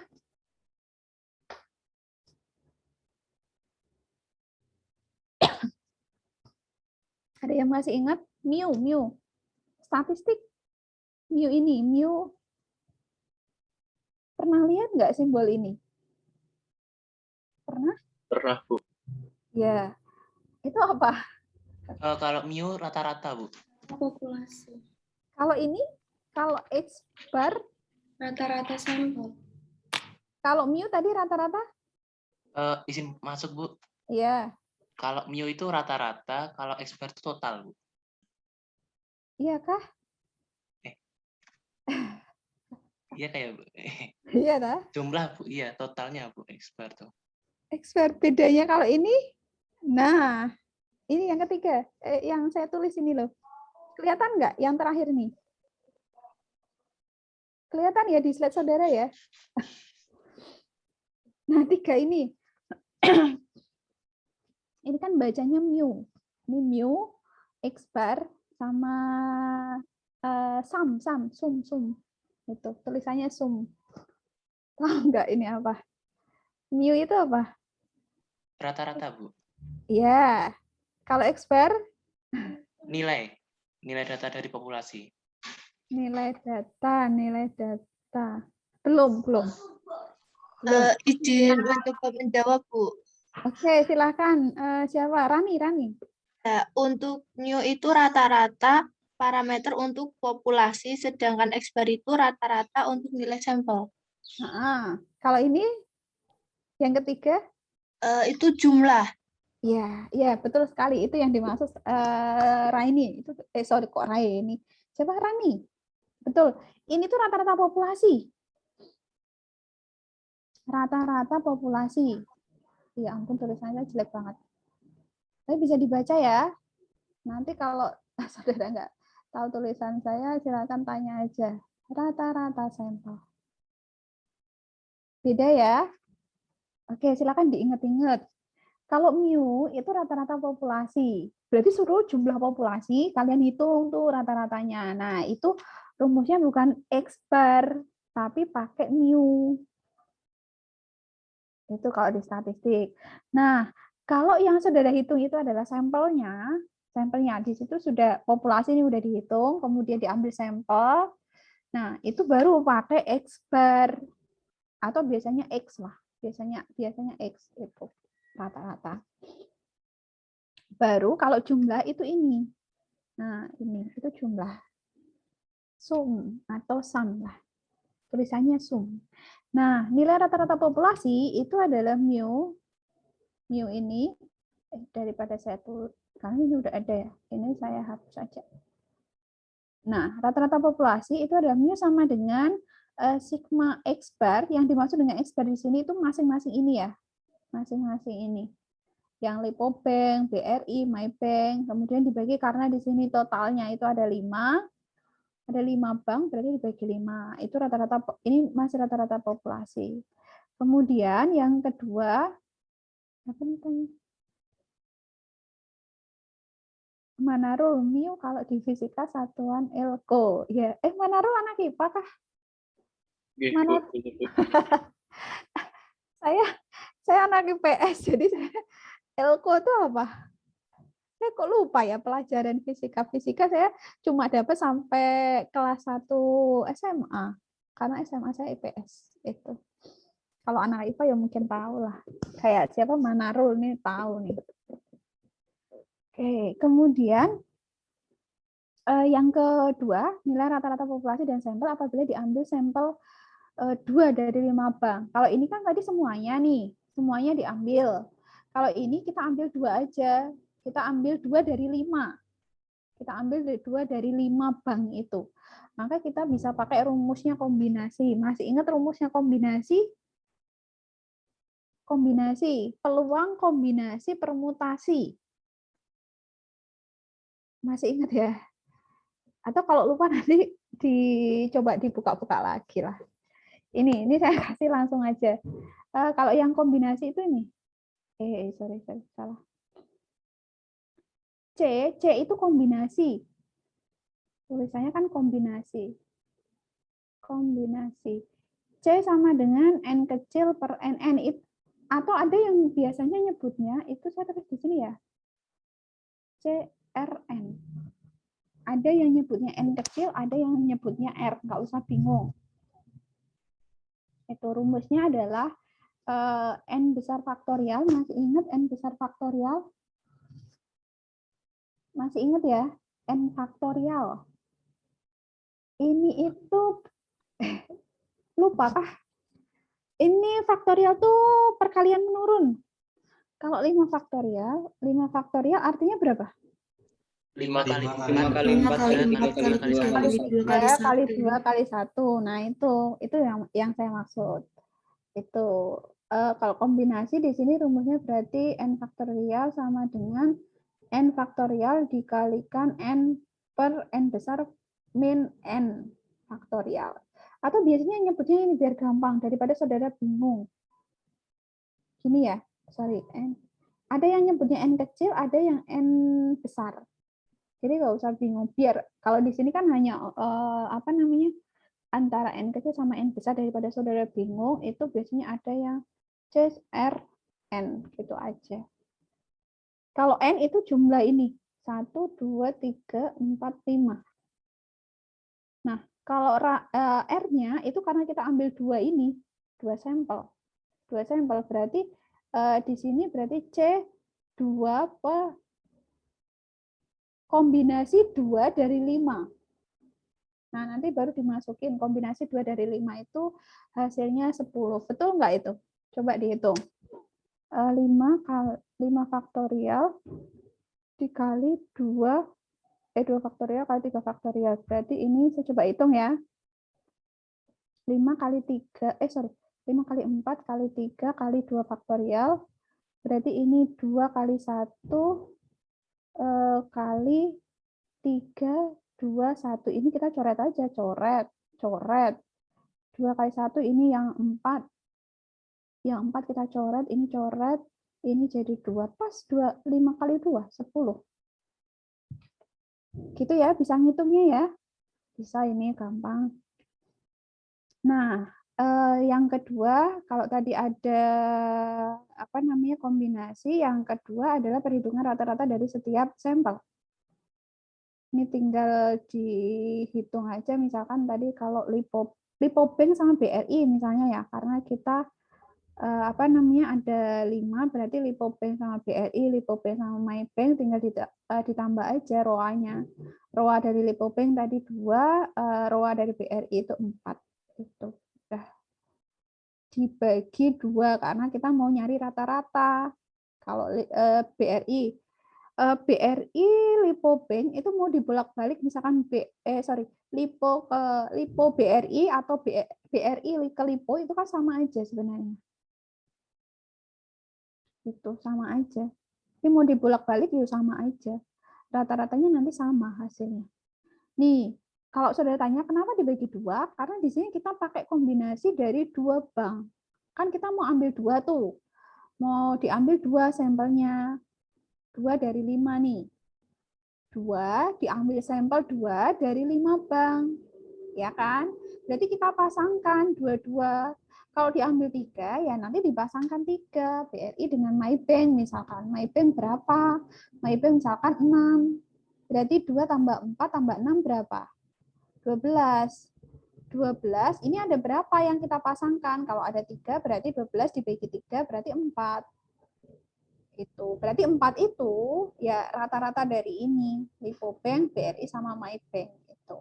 Ada yang masih ingat? Mu. Statistik. Mu ini, mu. Pernah lihat nggak simbol ini? Pernah? Pernah, Bu. Ya. Itu apa? Kalau mu rata-rata, Bu. Populasi. Kalau ini, kalau X bar, Rata-rata sampel. kalau mu tadi rata-rata? Izin masuk, Bu. Iya. Kalau mu itu rata-rata, kalau X bar itu total, Bu. Iya kah? Iya kayak, Bu. Iya dah. Jumlah, Bu. Iya, totalnya, Bu. X bar tuh. X bar bedanya kalau ini, nah, ini yang ketiga, yang saya tulis ini loh. Kelihatan nggak yang terakhir nih? Kelihatan ya di slide saudara ya? Nah, 3 ini. Ini kan bacanya mu. Ini mu, X bar, sama sum. Itu tulisannya sum. Tahu nggak ini apa? Mu itu apa? Rata-rata, Bu. Ya. Kalau X bar? Nilai data dari populasi. Nilai data. Belum. Izin untuk menjawab, Bu. Oke, silakan. Siapa? Rani. Nah, untuk mu itu rata-rata parameter untuk populasi, sedangkan X bar itu rata-rata untuk nilai sampel. Kalau ini yang ketiga? Itu jumlah. Ya, betul sekali. Itu yang dimaksud Raini. Itu kok Raini. Siapa Rani? Betul. Ini tuh rata-rata populasi. Rata-rata populasi. Ya ampun, tulisannya jelek banget. Tapi bisa dibaca ya. Nanti kalau saudara nggak tahu tulisan saya, silakan tanya aja. Rata-rata sampel. Beda ya? Oke, silakan diingat-ingat. Kalau mu itu rata-rata populasi. Berarti suruh jumlah populasi, kalian hitung tuh rata-ratanya. Nah, itu rumusnya bukan X bar, tapi pakai mu. Itu kalau di statistik. Nah, kalau yang saudara hitung itu adalah sampelnya di situ sudah populasi ini sudah dihitung, kemudian diambil sampel. Nah, itu baru pakai X bar atau biasanya X lah. Biasanya X itu rata-rata. Baru kalau jumlah itu ini. Nah, ini itu jumlah. Sum atau sum lah. Tulisannya sum. Nah, nilai rata-rata populasi itu adalah mu. Mu ini daripada saya tulis, karena ini udah ada ya. Ini saya hapus saja. Nah, rata-rata populasi itu adalah mu sama dengan sigma X bar. Yang dimaksud dengan X bar di sini itu masing-masing ini ya. Masing-masing ini. Yang Lipobank, BRI, Maybank, kemudian dibagi karena di sini totalnya itu ada 5. Ada 5 bank, berarti dibagi 5. Itu rata-rata, ini masih rata-rata populasi. Kemudian yang kedua, apa namanya? Manarul mu kalau di fisika satuan elko. Ya, Manarul anak IPA kah? Manarul. saya anak IPS, jadi elko itu apa? Saya kok lupa ya pelajaran fisika saya cuma dapat sampai kelas 1 SMA karena SMA saya IPS itu. Kalau anak IPA ya mungkin tahu lah, kayak siapa Manarul nih tahu nih. Oke, kemudian yang kedua, nilai rata-rata populasi dan sampel apabila diambil sampel 2 dari 5 bank. Kalau ini kan tadi semuanya nih, semuanya diambil. Kalau ini kita ambil 2 aja. Kita ambil 2 dari 5. Kita ambil 2 dari 5 bank itu. Maka kita bisa pakai rumusnya kombinasi. Masih ingat rumusnya kombinasi? Kombinasi, peluang kombinasi permutasi. Masih ingat ya? Atau kalau lupa nanti dicoba dibuka-buka lagi lah. Ini saya kasih langsung aja. Kalau yang kombinasi itu ini. Sorry, salah. C itu kombinasi. Tulisannya kan kombinasi. Kombinasi. C sama dengan N kecil per NN. Atau ada yang biasanya nyebutnya, itu saya tulis di sini ya. CRN. Ada yang nyebutnya N kecil, ada yang nyebutnya R. Nggak usah bingung. Itu rumusnya adalah N besar faktorial. Masih ingat N besar faktorial? Masih ingat ya? N faktorial. Ini itu, lupa kah? Ini faktorial tuh perkalian menurun. Kalau 5 faktorial artinya berapa? 5 kali 5 kali 4 kali 3 kali 2 kali 2 kali 1. Nah, itu yang saya maksud. Itu kalau kombinasi di sini rumusnya berarti N faktorial sama dengan N faktorial dikalikan N per N besar min N faktorial. Atau biasanya nyebutnya ini biar gampang daripada saudara bingung. Gini ya, sorry. Ada yang nyebutnya N kecil, ada yang N besar. Jadi nggak usah bingung. Biar kalau di sini kan hanya antara N kecil sama N besar, daripada saudara bingung, itu biasanya ada yang CRN gitu aja. Kalau N itu jumlah ini 1, 2, 3, 4, 5. Nah, kalau R-nya itu karena kita ambil 2 ini, 2 sampel. 2 sampel berarti di sini berarti C2 per kombinasi 2 dari 5. Nah, nanti baru dimasukin kombinasi 2 dari 5 itu hasilnya 10. Betul nggak itu? Coba dihitung. 5 faktorial dikali 2 faktorial kali 3 faktorial. Berarti ini saya coba hitung ya. 5 kali 4 kali 3 kali 2 faktorial. Berarti ini 2 kali 1 kali 3, 2, 1. Ini kita coret aja. Coret. 2 kali 1 ini yang 4. Yang 4 kita coret. Ini coret. Ini jadi 2. Pas 5 kali 2, 10. Gitu ya, bisa ngitungnya ya. Bisa, ini gampang. Nah, yang kedua, kalau tadi ada kombinasi, yang kedua adalah perhitungan rata-rata dari setiap sampel. Ini tinggal dihitung aja, misalkan tadi kalau Lipobank sama BRI misalnya ya, karena kita ada 5, berarti Lipobank sama BRI, Lipobank sama Maybank tinggal ditambah aja ROA-nya. ROA dari Lipobank tadi 2, ROA dari BRI itu 4. Itu udah dibagi 2 karena kita mau nyari rata-rata. Kalau BRI BRI Lipobank itu mau dibolak-balik misalkan Lipo BRI atau BRI ke Lipo itu kan sama aja sebenarnya. Itu sama aja. Ini mau dibolak-balik ya sama aja. Rata-ratanya nanti sama hasilnya. Nih, kalau saudara tanya kenapa dibagi dua, karena di sini kita pakai kombinasi dari dua bank. Kan kita mau ambil dua tuh. Mau diambil dua sampelnya. 2 dari 5 nih. 2 diambil sampel 2 dari 5 bank. Ya kan? Berarti kita pasangkan dua-dua. Kalau diambil 3, ya nanti dipasangkan 3. BRI dengan Maybank misalkan. Maybank berapa? Maybank misalkan 6. Berarti 2 tambah 4 tambah 6 berapa? 12. 12, ini ada berapa yang kita pasangkan? Kalau ada 3, berarti 12 dibagi 3, berarti 4. Itu. Berarti 4 itu ya rata-rata dari ini. Lipobank, BRI, sama Maybank. Gitu.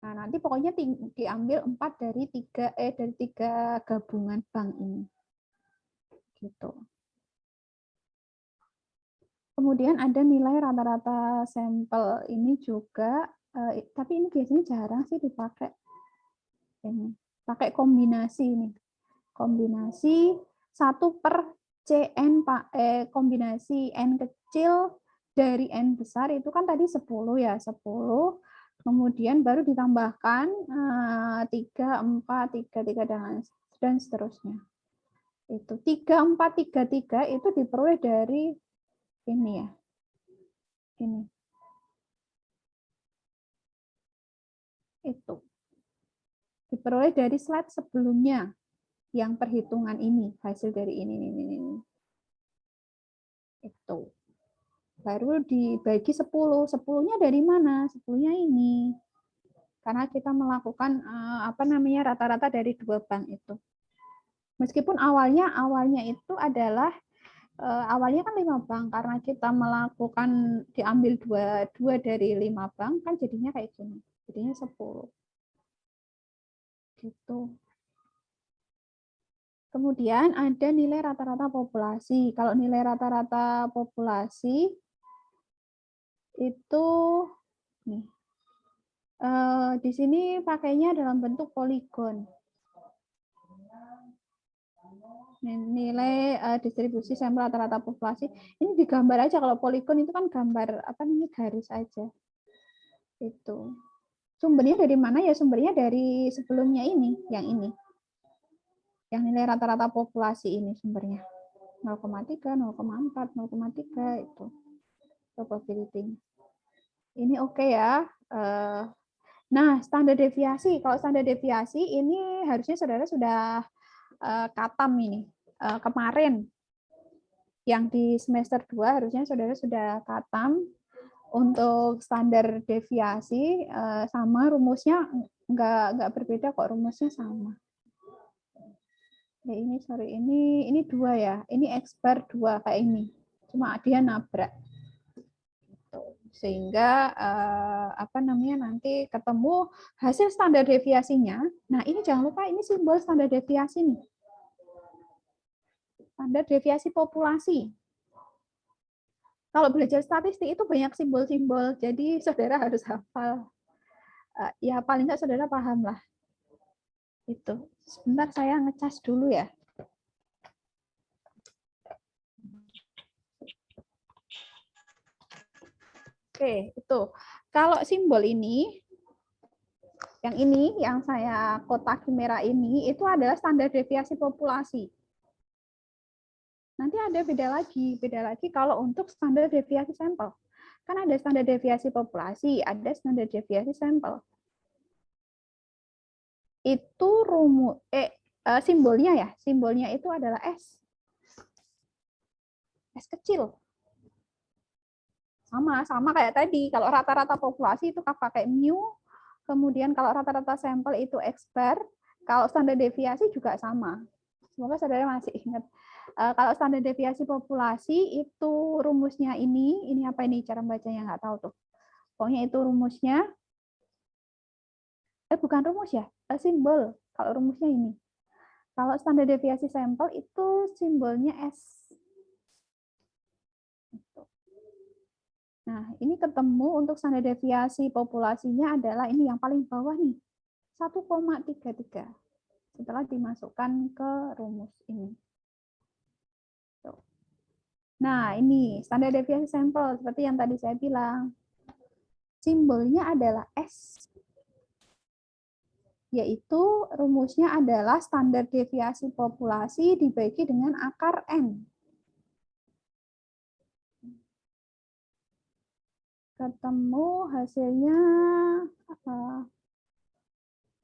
Nah, nanti pokoknya diambil 4 dari 3 gabungan bank ini. Gitu. Kemudian ada nilai rata-rata sampel ini juga, tapi ini biasanya jarang sih dipakai. Ini pakai kombinasi ini. Kombinasi 1 per CN kombinasi N kecil dari N besar itu kan tadi 10 ya, 10. Kemudian baru ditambahkan 3, 4, 3, 3 dan seterusnya. Itu 3, 4, 3, 3 itu diperoleh dari ini ya. Ini. Itu. Diperoleh dari slide sebelumnya yang perhitungan ini, hasil dari ini. Itu. Baru dibagi 10. 10-nya dari mana? 10-nya ini. Karena kita melakukan rata-rata dari 2 bank itu. Meskipun awalnya itu adalah awalnya kan 5 bank, karena kita melakukan diambil 2 dari 5 bank kan jadinya kayak gini. Jadinya 10. Gitu. Kemudian ada nilai rata-rata populasi. Kalau nilai rata-rata populasi itu nih. Di sini pakainya dalam bentuk poligon. Nilai distribusi sampel rata-rata populasi ini digambar aja. Kalau poligon itu kan gambar garis aja. Itu. Sumbernya dari mana ya? Sumbernya dari sebelumnya ini, yang ini. Yang nilai rata-rata populasi ini sumbernya. 0,3, 0,4, 0,3 itu probability. Ini oke ya. Nah, standar deviasi. Kalau standar deviasi ini harusnya saudara sudah katam ini. Kemarin yang di semester 2 harusnya saudara sudah katam untuk standar deviasi sama rumusnya nggak berbeda kok, rumusnya sama. Ya, ini 2 ya. Ini X-bar 2 kayak ini. Cuma dia nabrak. Sehingga nanti ketemu hasil standar deviasinya. Nah, ini jangan lupa ini simbol standar deviasi nih. Standar deviasi populasi. Kalau belajar statistik itu banyak simbol-simbol, jadi saudara harus hafal. Ya paling nggak saudara paham lah. Itu. Sebentar saya ngecas dulu ya. Oke, itu. Kalau simbol ini yang saya kotak merah ini, itu adalah standar deviasi populasi. Nanti ada beda lagi kalau untuk standar deviasi sampel. Kan ada standar deviasi populasi, ada standar deviasi sampel. Itu simbolnya itu adalah S. S kecil. Sama kayak tadi. Kalau rata-rata populasi itu pakai mu, kemudian kalau rata-rata sampel itu X-bar, kalau standar deviasi juga sama. Semoga saudara masih ingat. Kalau standar deviasi populasi itu rumusnya ini apa ini cara bacanya nggak tahu tuh. Pokoknya itu rumusnya. Bukan rumus ya, simbol. Kalau rumusnya ini. Kalau standar deviasi sampel itu simbolnya S. Nah, ini ketemu untuk standar deviasi populasinya adalah ini yang paling bawah nih, 1,33 setelah dimasukkan ke rumus ini. Tuh. Nah, ini standar deviasi sampel seperti yang tadi saya bilang. Simbolnya adalah S, yaitu rumusnya adalah standar deviasi populasi dibagi dengan akar N. Ketemu hasilnya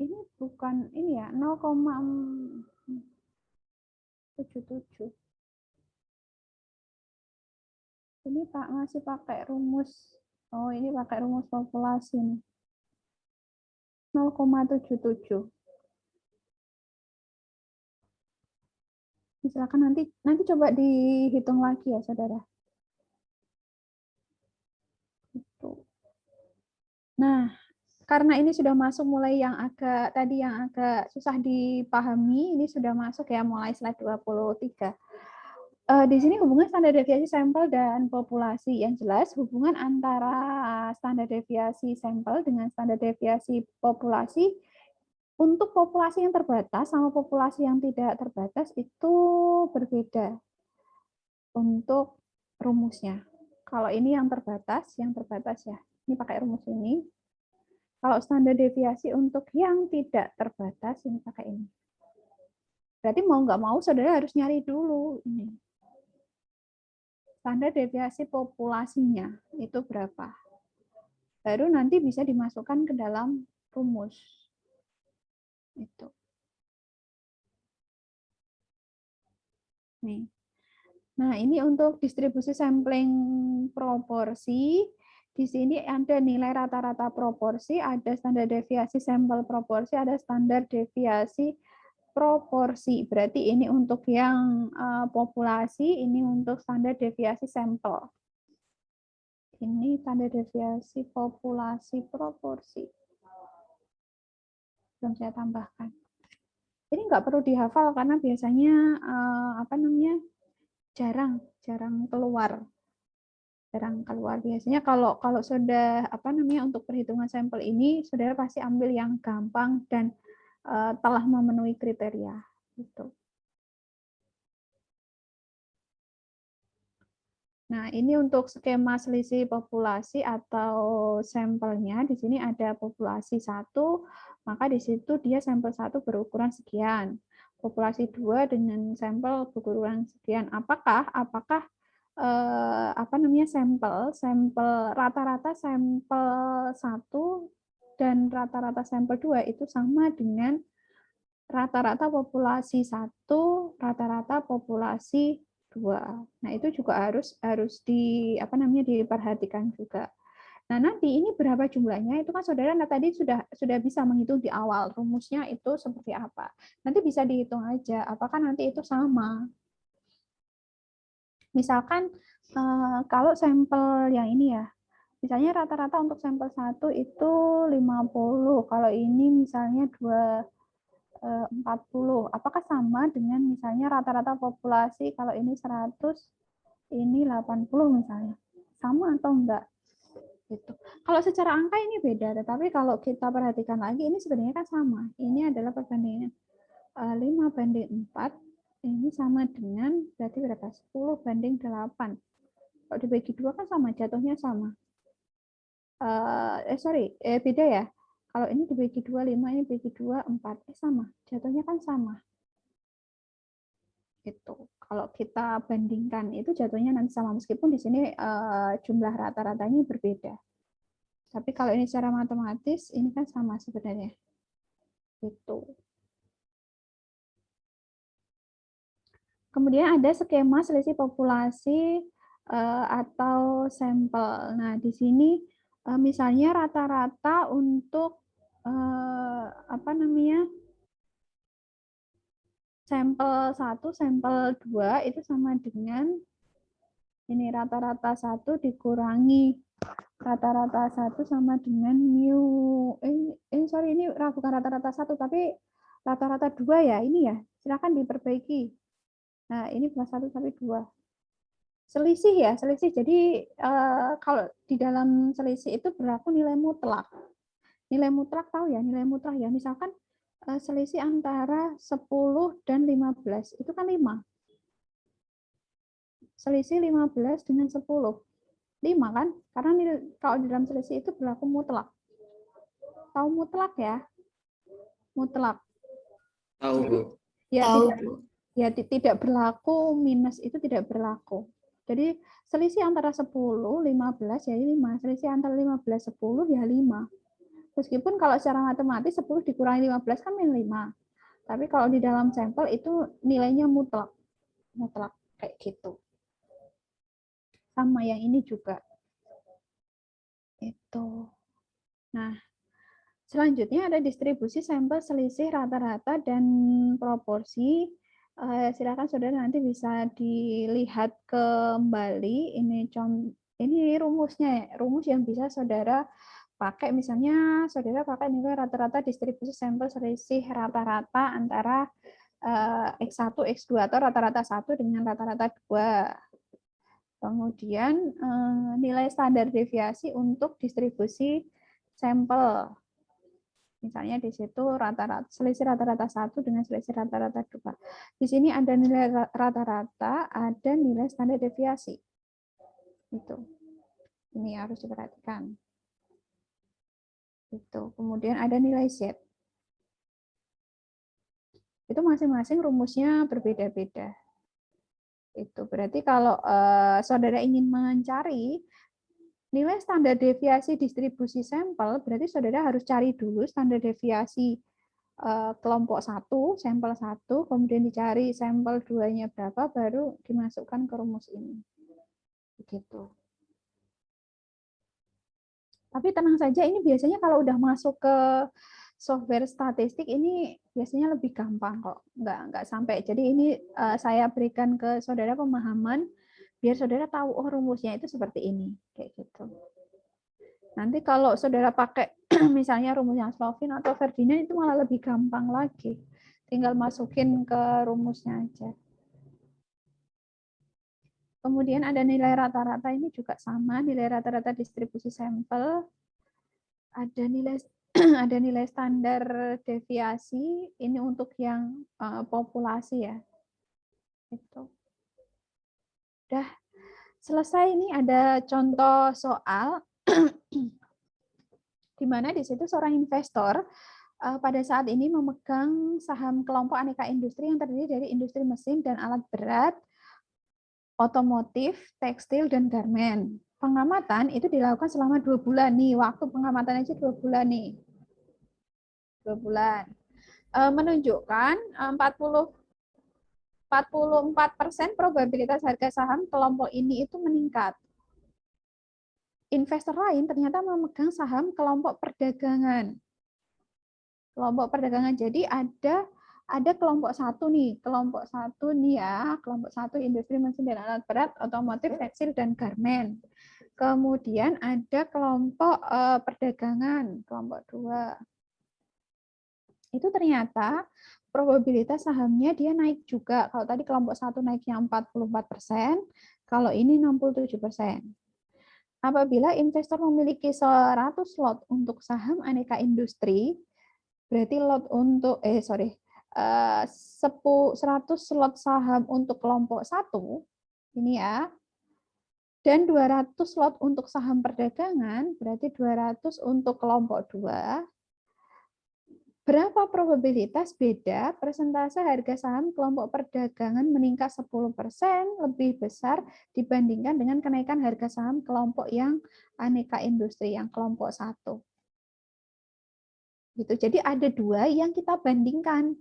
ini bukan ini ya, 0,77. Ini Pak masih pakai rumus. Oh, ini pakai rumus populasi nih. 0,77. Silakan nanti coba dihitung lagi ya, Saudara. Gitu. Nah, karena ini sudah masuk mulai yang agak susah dipahami, ini sudah masuk ya mulai slide 23. Di sini hubungan standar deviasi sampel dan populasi. Yang jelas hubungan antara standar deviasi sampel dengan standar deviasi populasi untuk populasi yang terbatas sama populasi yang tidak terbatas itu berbeda untuk rumusnya. Kalau ini yang terbatas ya. Ini pakai rumus ini. Kalau standar deviasi untuk yang tidak terbatas ini pakai ini. Berarti mau nggak mau saudara harus nyari dulu ini. Standar deviasi populasinya itu berapa. Baru nanti bisa dimasukkan ke dalam rumus. Itu. Nih. Nah, ini untuk distribusi sampling proporsi. Di sini ada nilai rata-rata proporsi, ada standar deviasi sampel proporsi, ada standar deviasi proporsi. Berarti ini untuk yang populasi, ini untuk standar deviasi sampel. Ini standar deviasi populasi proporsi. Belum saya tambahkan. Ini nggak perlu dihafal karena biasanya jarang keluar. Biasanya kalau sudah untuk perhitungan sampel ini saudara pasti ambil yang gampang dan telah memenuhi kriteria gitu. Nah, ini untuk skema selisih populasi atau sampelnya. Di sini ada populasi 1, maka di situ dia sampel 1 berukuran sekian. Populasi 2 dengan sampel berukuran sekian. Apakah sampel rata-rata sampel 1 dan rata-rata sampel 2 itu sama dengan rata-rata populasi 1, rata-rata populasi 2. Nah, itu juga harus diperhatikan juga. Nah, nanti ini berapa jumlahnya itu kan saudara tadi sudah bisa menghitung di awal rumusnya itu seperti apa. Nanti bisa dihitung aja apakah nanti itu sama. Misalkan kalau sampel yang ini ya, misalnya rata-rata untuk sampel 1 itu 50, kalau ini misalnya 40. Apakah sama dengan misalnya rata-rata populasi kalau ini 100, ini 80 misalnya? Sama atau enggak? Gitu. Kalau secara angka ini beda, tetapi kalau kita perhatikan lagi ini sebenarnya kan sama. Ini adalah perbandingan 5:4. Ini sama dengan berarti berapa? 10:8. Kalau dibagi 2 kan sama, jatuhnya sama. Beda ya. Kalau ini dibagi 2, 5, ini dibagi 2, 4. Sama. Jatuhnya kan sama. Gitu. Kalau kita bandingkan, itu jatuhnya nanti sama. Meskipun di sini jumlah rata-ratanya berbeda. Tapi kalau ini secara matematis, ini kan sama sebenarnya. Gitu. Kemudian ada skema selisih populasi atau sampel. Nah, di sini misalnya rata-rata untuk sampel 1, sampel 2 itu sama dengan ini rata-rata 1 dikurangi rata-rata 1 sama dengan mu. Ini bukan rata-rata 1 tapi rata-rata 2 ya. Ini ya. Silakan diperbaiki. Nah, ini bukan 1 tapi 2. Selisih ya, selisih. Jadi kalau di dalam selisih itu berlaku nilai mutlak. Nilai mutlak tahu ya, nilai mutlak ya. Misalkan selisih antara 10 dan 15, itu kan 5. Selisih 15 dengan 10. 5 kan? Karena kalau di dalam selisih itu berlaku mutlak. Tahu mutlak ya? Mutlak. Tahu, Bu. Ya, Tahu, tidak, Bu. ya tidak berlaku, minus itu tidak berlaku. Jadi selisih antara 10, 15 ya 5. Selisih antara 15, 10 ya 5. Meskipun kalau secara matematis 10 dikurangi 15 kan min 5. Tapi kalau di dalam sampel itu nilainya mutlak. Mutlak kayak gitu. Sama yang ini juga. Itu. Nah, selanjutnya ada distribusi sampel selisih rata-rata dan proporsi. Silakan saudara nanti bisa dilihat kembali. Ini rumusnya, rumus yang bisa saudara pakai. Misalnya saudara pakai nilai rata-rata distribusi sampel selisih rata-rata antara X1, X2 atau rata-rata 1 dengan rata-rata 2. Kemudian nilai standar deviasi untuk distribusi sampel. Misalnya di situ rata-rata selisih rata-rata 1 dengan selisih rata-rata 2. Di sini ada nilai rata-rata, ada nilai standar deviasi. Itu. Ini harus diperhatikan. Itu. Kemudian ada nilai Z. Itu masing-masing rumusnya berbeda-beda. Itu berarti kalau saudara ingin mencari nilai standar deviasi distribusi sampel, berarti saudara harus cari dulu standar deviasi kelompok 1, sampel 1, kemudian dicari sampel 2-nya berapa, baru dimasukkan ke rumus ini. Begitu. Tapi tenang saja, ini biasanya kalau udah masuk ke software statistik ini biasanya lebih gampang kok, nggak sampai. Jadi ini saya berikan ke saudara pemahaman biar saudara tahu oh rumusnya itu seperti ini, kayak gitu. Nanti kalau saudara pakai misalnya rumusnya Slovin atau Ferdinand itu malah lebih gampang lagi. Tinggal masukin ke rumusnya aja. Kemudian ada nilai rata-rata, ini juga sama, nilai rata-rata distribusi sampel. Ada nilai standar deviasi, ini untuk yang populasi ya. Itu. Udah selesai. Ini ada contoh soal di mana di situ seorang investor pada saat ini memegang saham kelompok aneka industri yang terdiri dari industri mesin dan alat berat, otomotif, tekstil, dan garmen. Pengamatan itu dilakukan selama 2 bulan nih. Waktu pengamatan aja 2 bulan nih. 2 bulan. Menunjukkan 44% probabilitas harga saham kelompok ini itu meningkat. Investor lain ternyata memegang saham kelompok perdagangan. Kelompok perdagangan. Jadi ada kelompok 1 nih. Kelompok 1 nih ya. Kelompok 1 industri mesin dan alat berat, otomotif, tekstil, dan garmen. Kemudian ada kelompok perdagangan, kelompok 2. Itu ternyata probabilitas sahamnya dia naik juga. Kalau tadi kelompok 1 naiknya 44%, kalau ini 67%. Apabila investor memiliki 100 lot untuk saham aneka industri, berarti lot untuk 100 slot saham untuk kelompok 1 ini ya, dan 200 slot untuk saham perdagangan, berarti 200 untuk kelompok 2. Berapa probabilitas beda persentase harga saham kelompok perdagangan meningkat 10% lebih besar dibandingkan dengan kenaikan harga saham kelompok yang aneka industri, yang kelompok 1. Gitu. Jadi ada 2 yang kita bandingkan.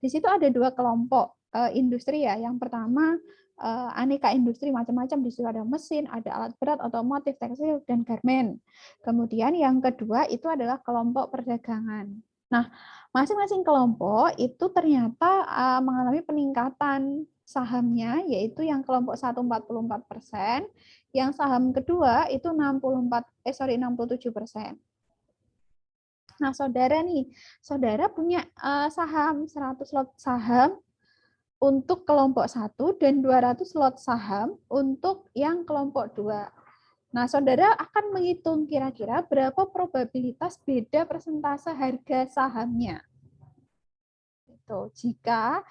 Di situ ada 2 kelompok industri ya. Yang pertama aneka industri macam-macam, di situ ada mesin, ada alat berat, otomotif, tekstil, dan garmen. Kemudian yang kedua itu adalah kelompok perdagangan. Nah, masing-masing kelompok itu ternyata mengalami peningkatan sahamnya, yaitu yang kelompok 1 44%, yang saham kedua itu 67%. Nah, saudara punya saham 100 lot saham untuk kelompok 1 dan 200 lot saham untuk yang kelompok 2. Nah, saudara akan menghitung kira-kira berapa probabilitas beda persentase harga sahamnya. Itu jika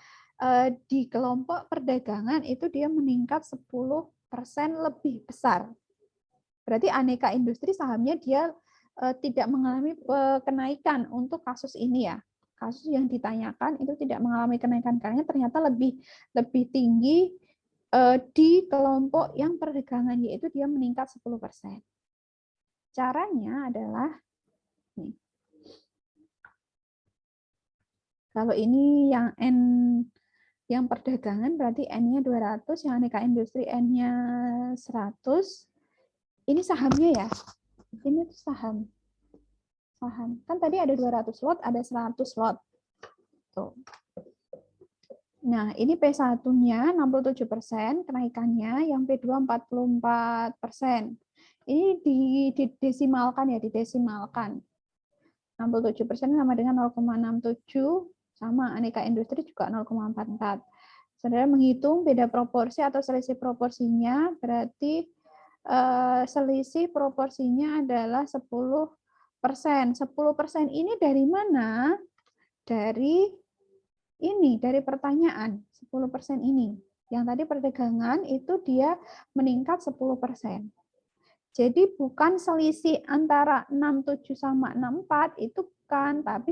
di kelompok perdagangan itu dia meningkat 10% lebih besar. Berarti aneka industri sahamnya dia tidak mengalami kenaikan untuk kasus ini ya. Kasus yang ditanyakan itu tidak mengalami kenaikan karena ternyata lebih tinggi di kelompok yang perdagangan, yaitu dia meningkat 10%. Caranya adalah nih. Kalau ini yang N yang perdagangan berarti N-nya 200, yang aneka industri N-nya 100. Ini sahamnya ya. Ini tuh saham. Kan tadi ada 200 lot, ada 100 lot. Tuh. Nah, ini P1-nya 67% kenaikannya, yang P2 44%. Ini didesimalkan ya, didesimalkan. 67% sama dengan 0,67, sama aneka industri juga 0,44. Saudara menghitung beda proporsi atau selisih proporsinya, berarti selisih proporsinya adalah 10%. 10% ini dari mana? Dari ini, dari pertanyaan. 10% ini. Yang tadi perdagangan itu dia meningkat 10%. Jadi bukan selisih antara 67 sama 64, itu bukan, tapi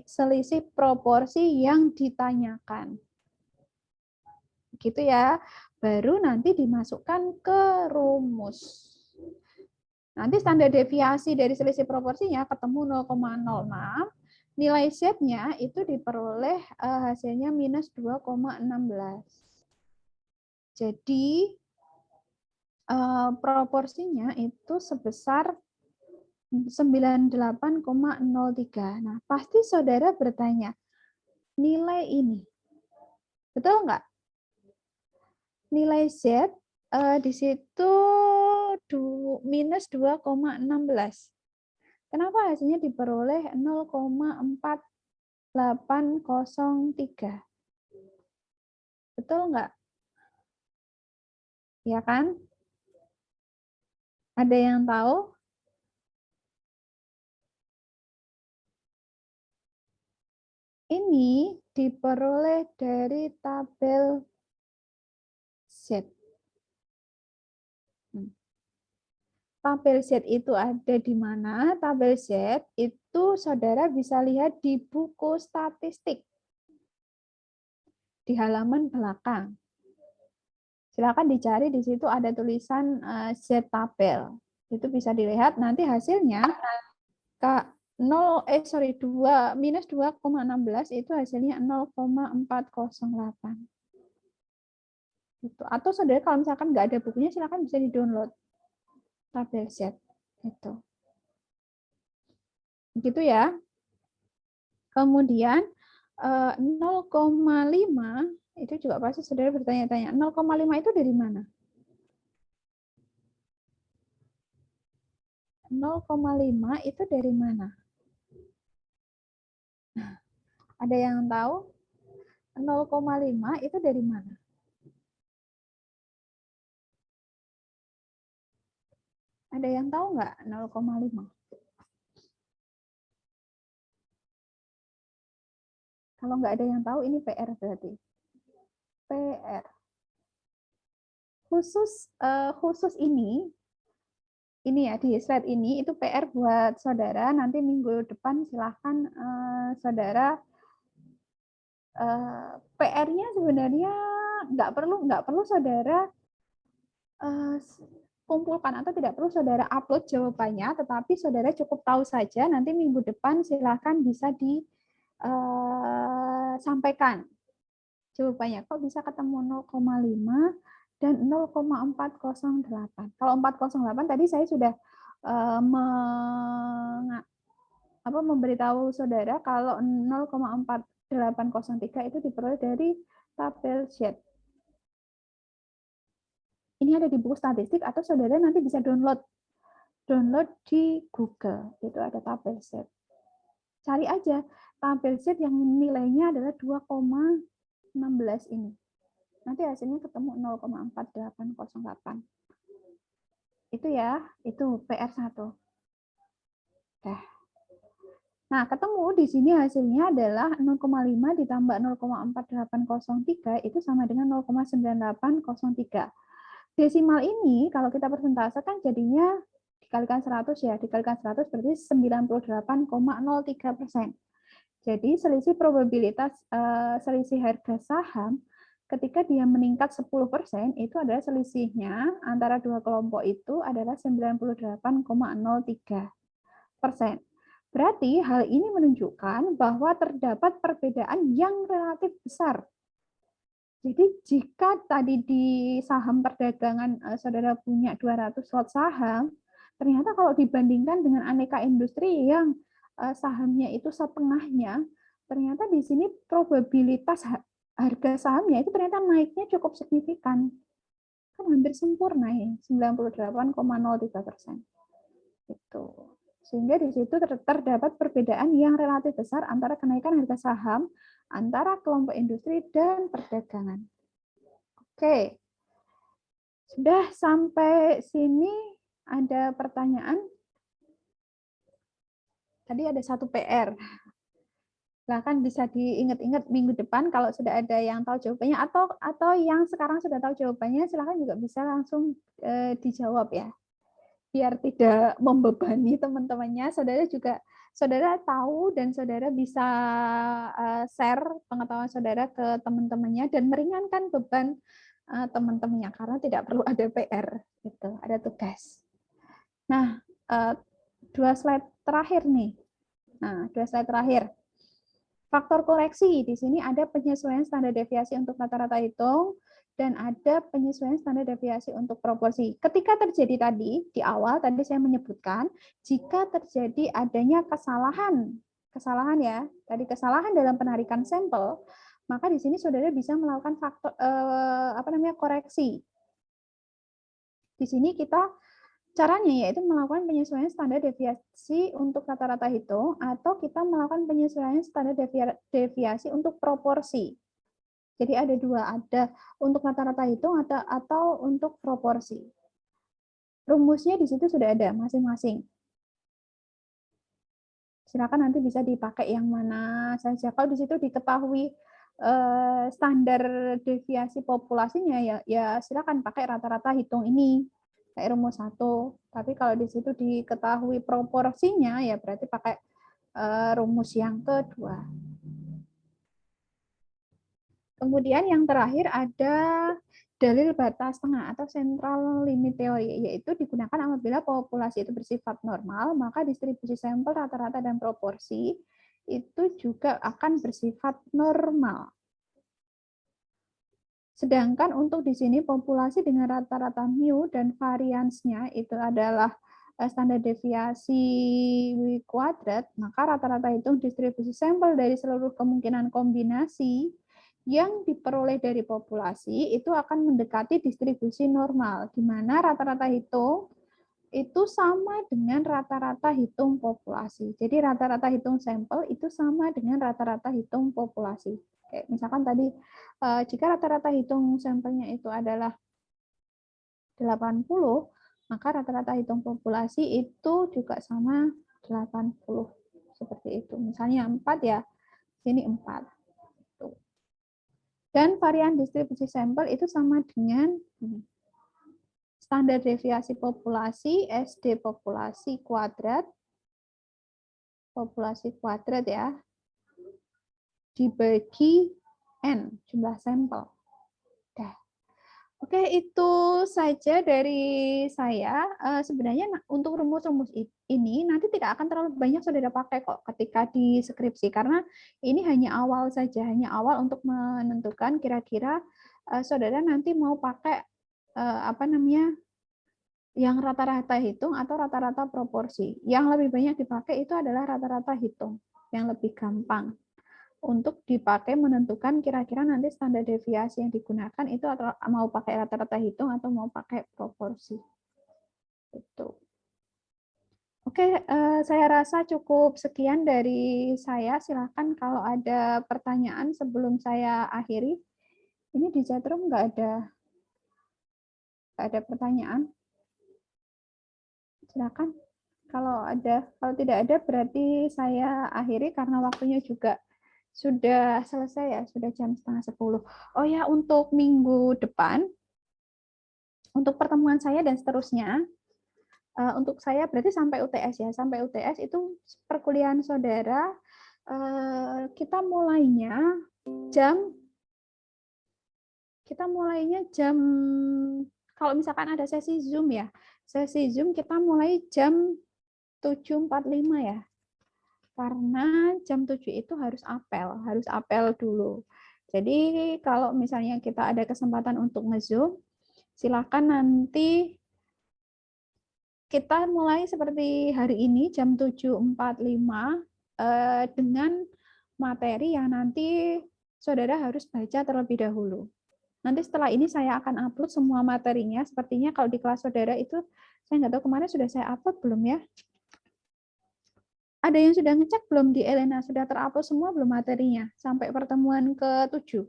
selisih proporsi yang ditanyakan. Gitu ya. Baru nanti dimasukkan ke rumus. Nanti standar deviasi dari selisih proporsinya ketemu 0,06, nilai Z-nya itu diperoleh hasilnya minus 2,16. Jadi proporsinya itu sebesar 98,03. Nah, pasti saudara bertanya, nilai ini, betul nggak? Nilai Z di situ minus 2,16. Kenapa hasilnya diperoleh 0,4803? Betul nggak? Ya kan? Ada yang tahu? Ini diperoleh dari tabel Z. Tabel Z itu ada di mana? Tabel Z itu saudara bisa lihat di buku statistik. Di halaman belakang. Silakan dicari, di situ ada tulisan Z tabel. Itu bisa dilihat, nanti hasilnya minus 2,16 itu hasilnya 0,408. Gitu. Atau saudara kalau misalkan nggak ada bukunya, silakan bisa di-download tabel Z. Itu. Gitu ya. Kemudian 0,5 itu juga pasti saudara bertanya-tanya, 0,5 itu dari mana? 0,5 itu dari mana? Ada yang tahu? 0,5 itu dari mana? Ada yang tahu nggak 0,5? Kalau nggak ada yang tahu, ini PR berarti. PR. Khusus ini ya di slide ini itu PR buat saudara. Nanti minggu depan silahkan saudara PR-nya sebenarnya nggak perlu saudara kumpulkan atau tidak perlu saudara upload jawabannya, tetapi saudara cukup tahu saja. Nanti minggu depan silahkan bisa disampaikan jawabannya. Kok bisa ketemu 0,5 dan 0,408. Kalau 408 tadi saya sudah memberitahu saudara kalau 0,4803 itu diperoleh dari tabel Z. Ini ada di buku statistik atau saudara nanti bisa download di Google. Itu ada tabel Z. Cari aja tabel Z yang nilainya adalah 2,16. 16 ini. Nanti hasilnya ketemu 0,4808. Itu ya, itu PR1. Oke. Nah, ketemu di sini hasilnya adalah 0,5 ditambah 0,4803 itu sama dengan 0,9803. Desimal ini kalau kita persentasenya jadinya dikalikan 100 ya, dikalikan 100 berarti 98,03%. Jadi selisih probabilitas selisih harga saham ketika dia meningkat 10% itu adalah selisihnya antara dua kelompok itu adalah 98,03%. Berarti hal ini menunjukkan bahwa terdapat perbedaan yang relatif besar. Jadi jika tadi di saham perdagangan saudara punya 200 lot saham, ternyata kalau dibandingkan dengan aneka industri yang sahamnya itu setengahnya, ternyata di sini probabilitas harga sahamnya itu ternyata naiknya cukup signifikan. Kan hampir sempurna ya, 98,03%. Itu. Sehingga di situ terdapat perbedaan yang relatif besar antara kenaikan harga saham antara kelompok industri dan perdagangan. Oke. Sudah sampai sini ada pertanyaan? Tadi ada satu PR. Silahkan bisa diingat-ingat minggu depan kalau sudah ada yang tahu jawabannya atau yang sekarang sudah tahu jawabannya silahkan juga bisa langsung dijawab ya. Biar tidak membebani teman-temannya, saudara tahu dan saudara bisa share pengetahuan saudara ke teman-temannya dan meringankan beban teman-temannya karena tidak perlu ada PR, gitu, ada tugas. Nah, 2 slide terakhir nih. Nah, 2 slide terakhir. Faktor koreksi di sini ada penyesuaian standar deviasi untuk rata-rata hitung dan ada penyesuaian standar deviasi untuk proporsi. Ketika terjadi tadi, di awal tadi saya menyebutkan, jika terjadi adanya kesalahan ya, tadi kesalahan dalam penarikan sampel, maka di sini saudara bisa melakukan faktor koreksi. Di sini kita caranya yaitu melakukan penyesuaian standar deviasi untuk rata-rata hitung atau kita melakukan penyesuaian standar deviasi untuk proporsi. Jadi ada dua, ada untuk rata-rata hitung atau untuk proporsi. Rumusnya di situ sudah ada masing-masing. Silakan nanti bisa dipakai yang mana saja. Kalau di situ diketahui standar deviasi populasinya ya silakan pakai rata-rata hitung ini kayak rumus 1. Tapi kalau di situ diketahui proporsinya ya berarti pakai rumus yang kedua. Kemudian yang terakhir ada dalil batas tengah atau central limit theory, yaitu digunakan apabila populasi itu bersifat normal, maka distribusi sampel rata-rata dan proporsi itu juga akan bersifat normal. Sedangkan untuk di sini populasi dengan rata-rata mu dan variansnya itu adalah standar deviasi kuadrat, maka rata-rata hitung distribusi sampel dari seluruh kemungkinan kombinasi yang diperoleh dari populasi itu akan mendekati distribusi normal, di mana rata-rata hitung itu sama dengan rata-rata hitung populasi. Jadi rata-rata hitung sampel itu sama dengan rata-rata hitung populasi. Kayak misalkan tadi, jika rata-rata hitung sampelnya itu adalah 80, maka rata-rata hitung populasi itu juga sama 80. Seperti itu. Misalnya 4 ya, sini 4. Dan varian distribusi sampel itu sama dengan standar deviasi populasi, SD populasi kuadrat ya, dibagi N, jumlah sampel. Oke, itu saja dari saya. Sebenarnya untuk rumus-rumus ini nanti tidak akan terlalu banyak saudara pakai kok ketika di skripsi, karena ini hanya awal saja, hanya awal untuk menentukan kira-kira saudara nanti mau pakai yang rata-rata hitung atau rata-rata proporsi. Yang lebih banyak dipakai itu adalah rata-rata hitung, yang lebih gampang untuk dipakai menentukan kira-kira nanti standar deviasi yang digunakan itu atau mau pakai rata-rata hitung atau mau pakai proporsi. Itu. Oke, saya rasa cukup sekian dari saya. Silakan kalau ada pertanyaan sebelum saya akhiri. Ini di chatroom nggak ada pertanyaan. Silakan. Kalau tidak ada berarti saya akhiri karena waktunya juga sudah selesai ya, sudah jam 9:30. Oh ya, untuk minggu depan, untuk pertemuan saya dan seterusnya, untuk saya berarti sampai UTS ya, sampai UTS itu perkuliahan saudara kita mulainya jam kalau misalkan ada sesi Zoom ya, sesi Zoom kita mulai jam 7.45 ya. Karena jam 7 itu harus apel dulu. Jadi kalau misalnya kita ada kesempatan untuk nge-Zoom, silakan nanti kita mulai seperti hari ini jam 7.45 dengan materi yang nanti saudara harus baca terlebih dahulu. Nanti setelah ini saya akan upload semua materinya. Sepertinya kalau di kelas saudara itu, saya nggak tahu kemarin sudah saya upload belum ya. Ada yang sudah ngecek belum di Elena? Sudah terupload semua belum materinya? Sampai pertemuan ke-7.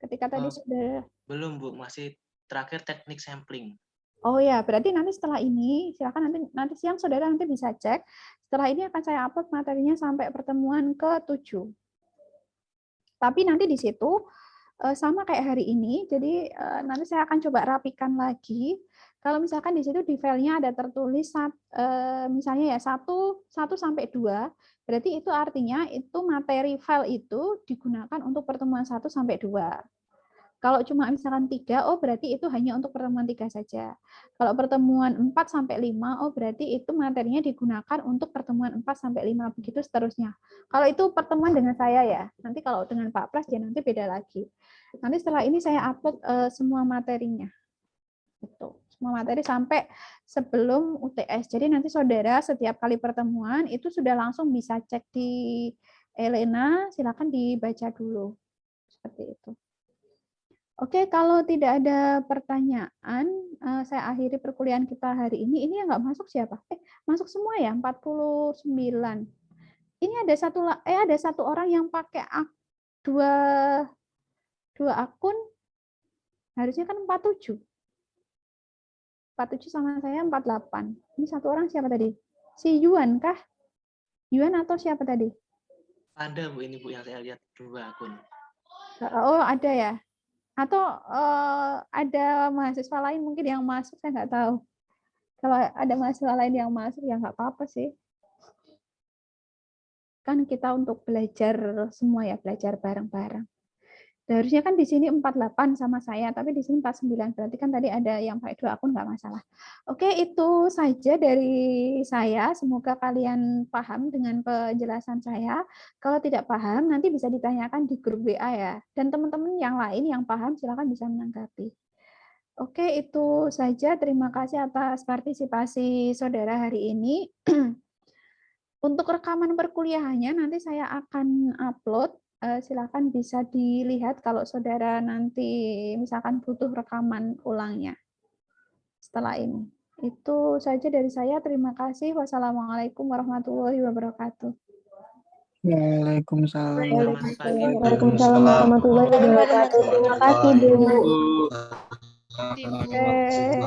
Ketika tadi sudah... Belum, Bu. Masih terakhir teknik sampling. Oh ya, berarti nanti setelah ini, silakan nanti siang saudara nanti bisa cek. Setelah ini akan saya upload materinya sampai pertemuan ke-7. Tapi nanti di situ sama kayak hari ini, jadi nanti saya akan coba rapikan lagi. Kalau misalkan di situ di filenya ada tertulis misalnya ya 1 sampai 2, berarti itu artinya itu materi file itu digunakan untuk pertemuan 1 sampai 2. Kalau cuma misalkan 3, oh berarti itu hanya untuk pertemuan 3 saja. Kalau pertemuan 4 sampai 5, oh berarti itu materinya digunakan untuk pertemuan 4 sampai 5, begitu seterusnya. Kalau itu pertemuan dengan saya ya, nanti kalau dengan Pak Pras ya nanti beda lagi. Nanti setelah ini saya upload semua materinya. Gitu. Semua materi sampai sebelum UTS. Jadi nanti saudara setiap kali pertemuan itu sudah langsung bisa cek di Elena, silakan dibaca dulu. Seperti itu. Oke, kalau tidak ada pertanyaan, saya akhiri perkuliahan kita hari ini. Ini yang nggak masuk siapa? Masuk semua ya, 49. Ini ada satu orang yang pakai dua akun, harusnya kan 47. 47 sama saya 48. Ini satu orang siapa tadi? Si Yuan kah? Yuan atau siapa tadi? Ada, Bu, ini Bu yang saya lihat 2 akun. Oh, ada ya. Atau ada mahasiswa lain mungkin yang masuk, saya nggak tahu. Kalau ada mahasiswa lain yang masuk, ya nggak apa-apa sih. Kan kita untuk belajar semua ya, belajar bareng-bareng. Harusnya kan di sini 48 sama saya, tapi di sini 49. Berarti kan tadi ada yang pakai 2 akun, nggak masalah. Oke, itu saja dari saya. Semoga kalian paham dengan penjelasan saya. Kalau tidak paham, nanti bisa ditanyakan di grup WA ya. Dan teman-teman yang lain yang paham, silakan bisa menanggapi. Oke, itu saja. Terima kasih atas partisipasi saudara hari ini. Untuk rekaman perkuliahannya nanti saya akan upload. Silakan bisa dilihat kalau saudara nanti misalkan butuh rekaman ulangnya setelah ini. Itu saja dari saya. Terima kasih. Wassalamualaikum warahmatullahi wabarakatuh. Waalaikumsalam. Waalaikumsalam warahmatullahi wabarakatuh. Terima kasih, Bu. Oke.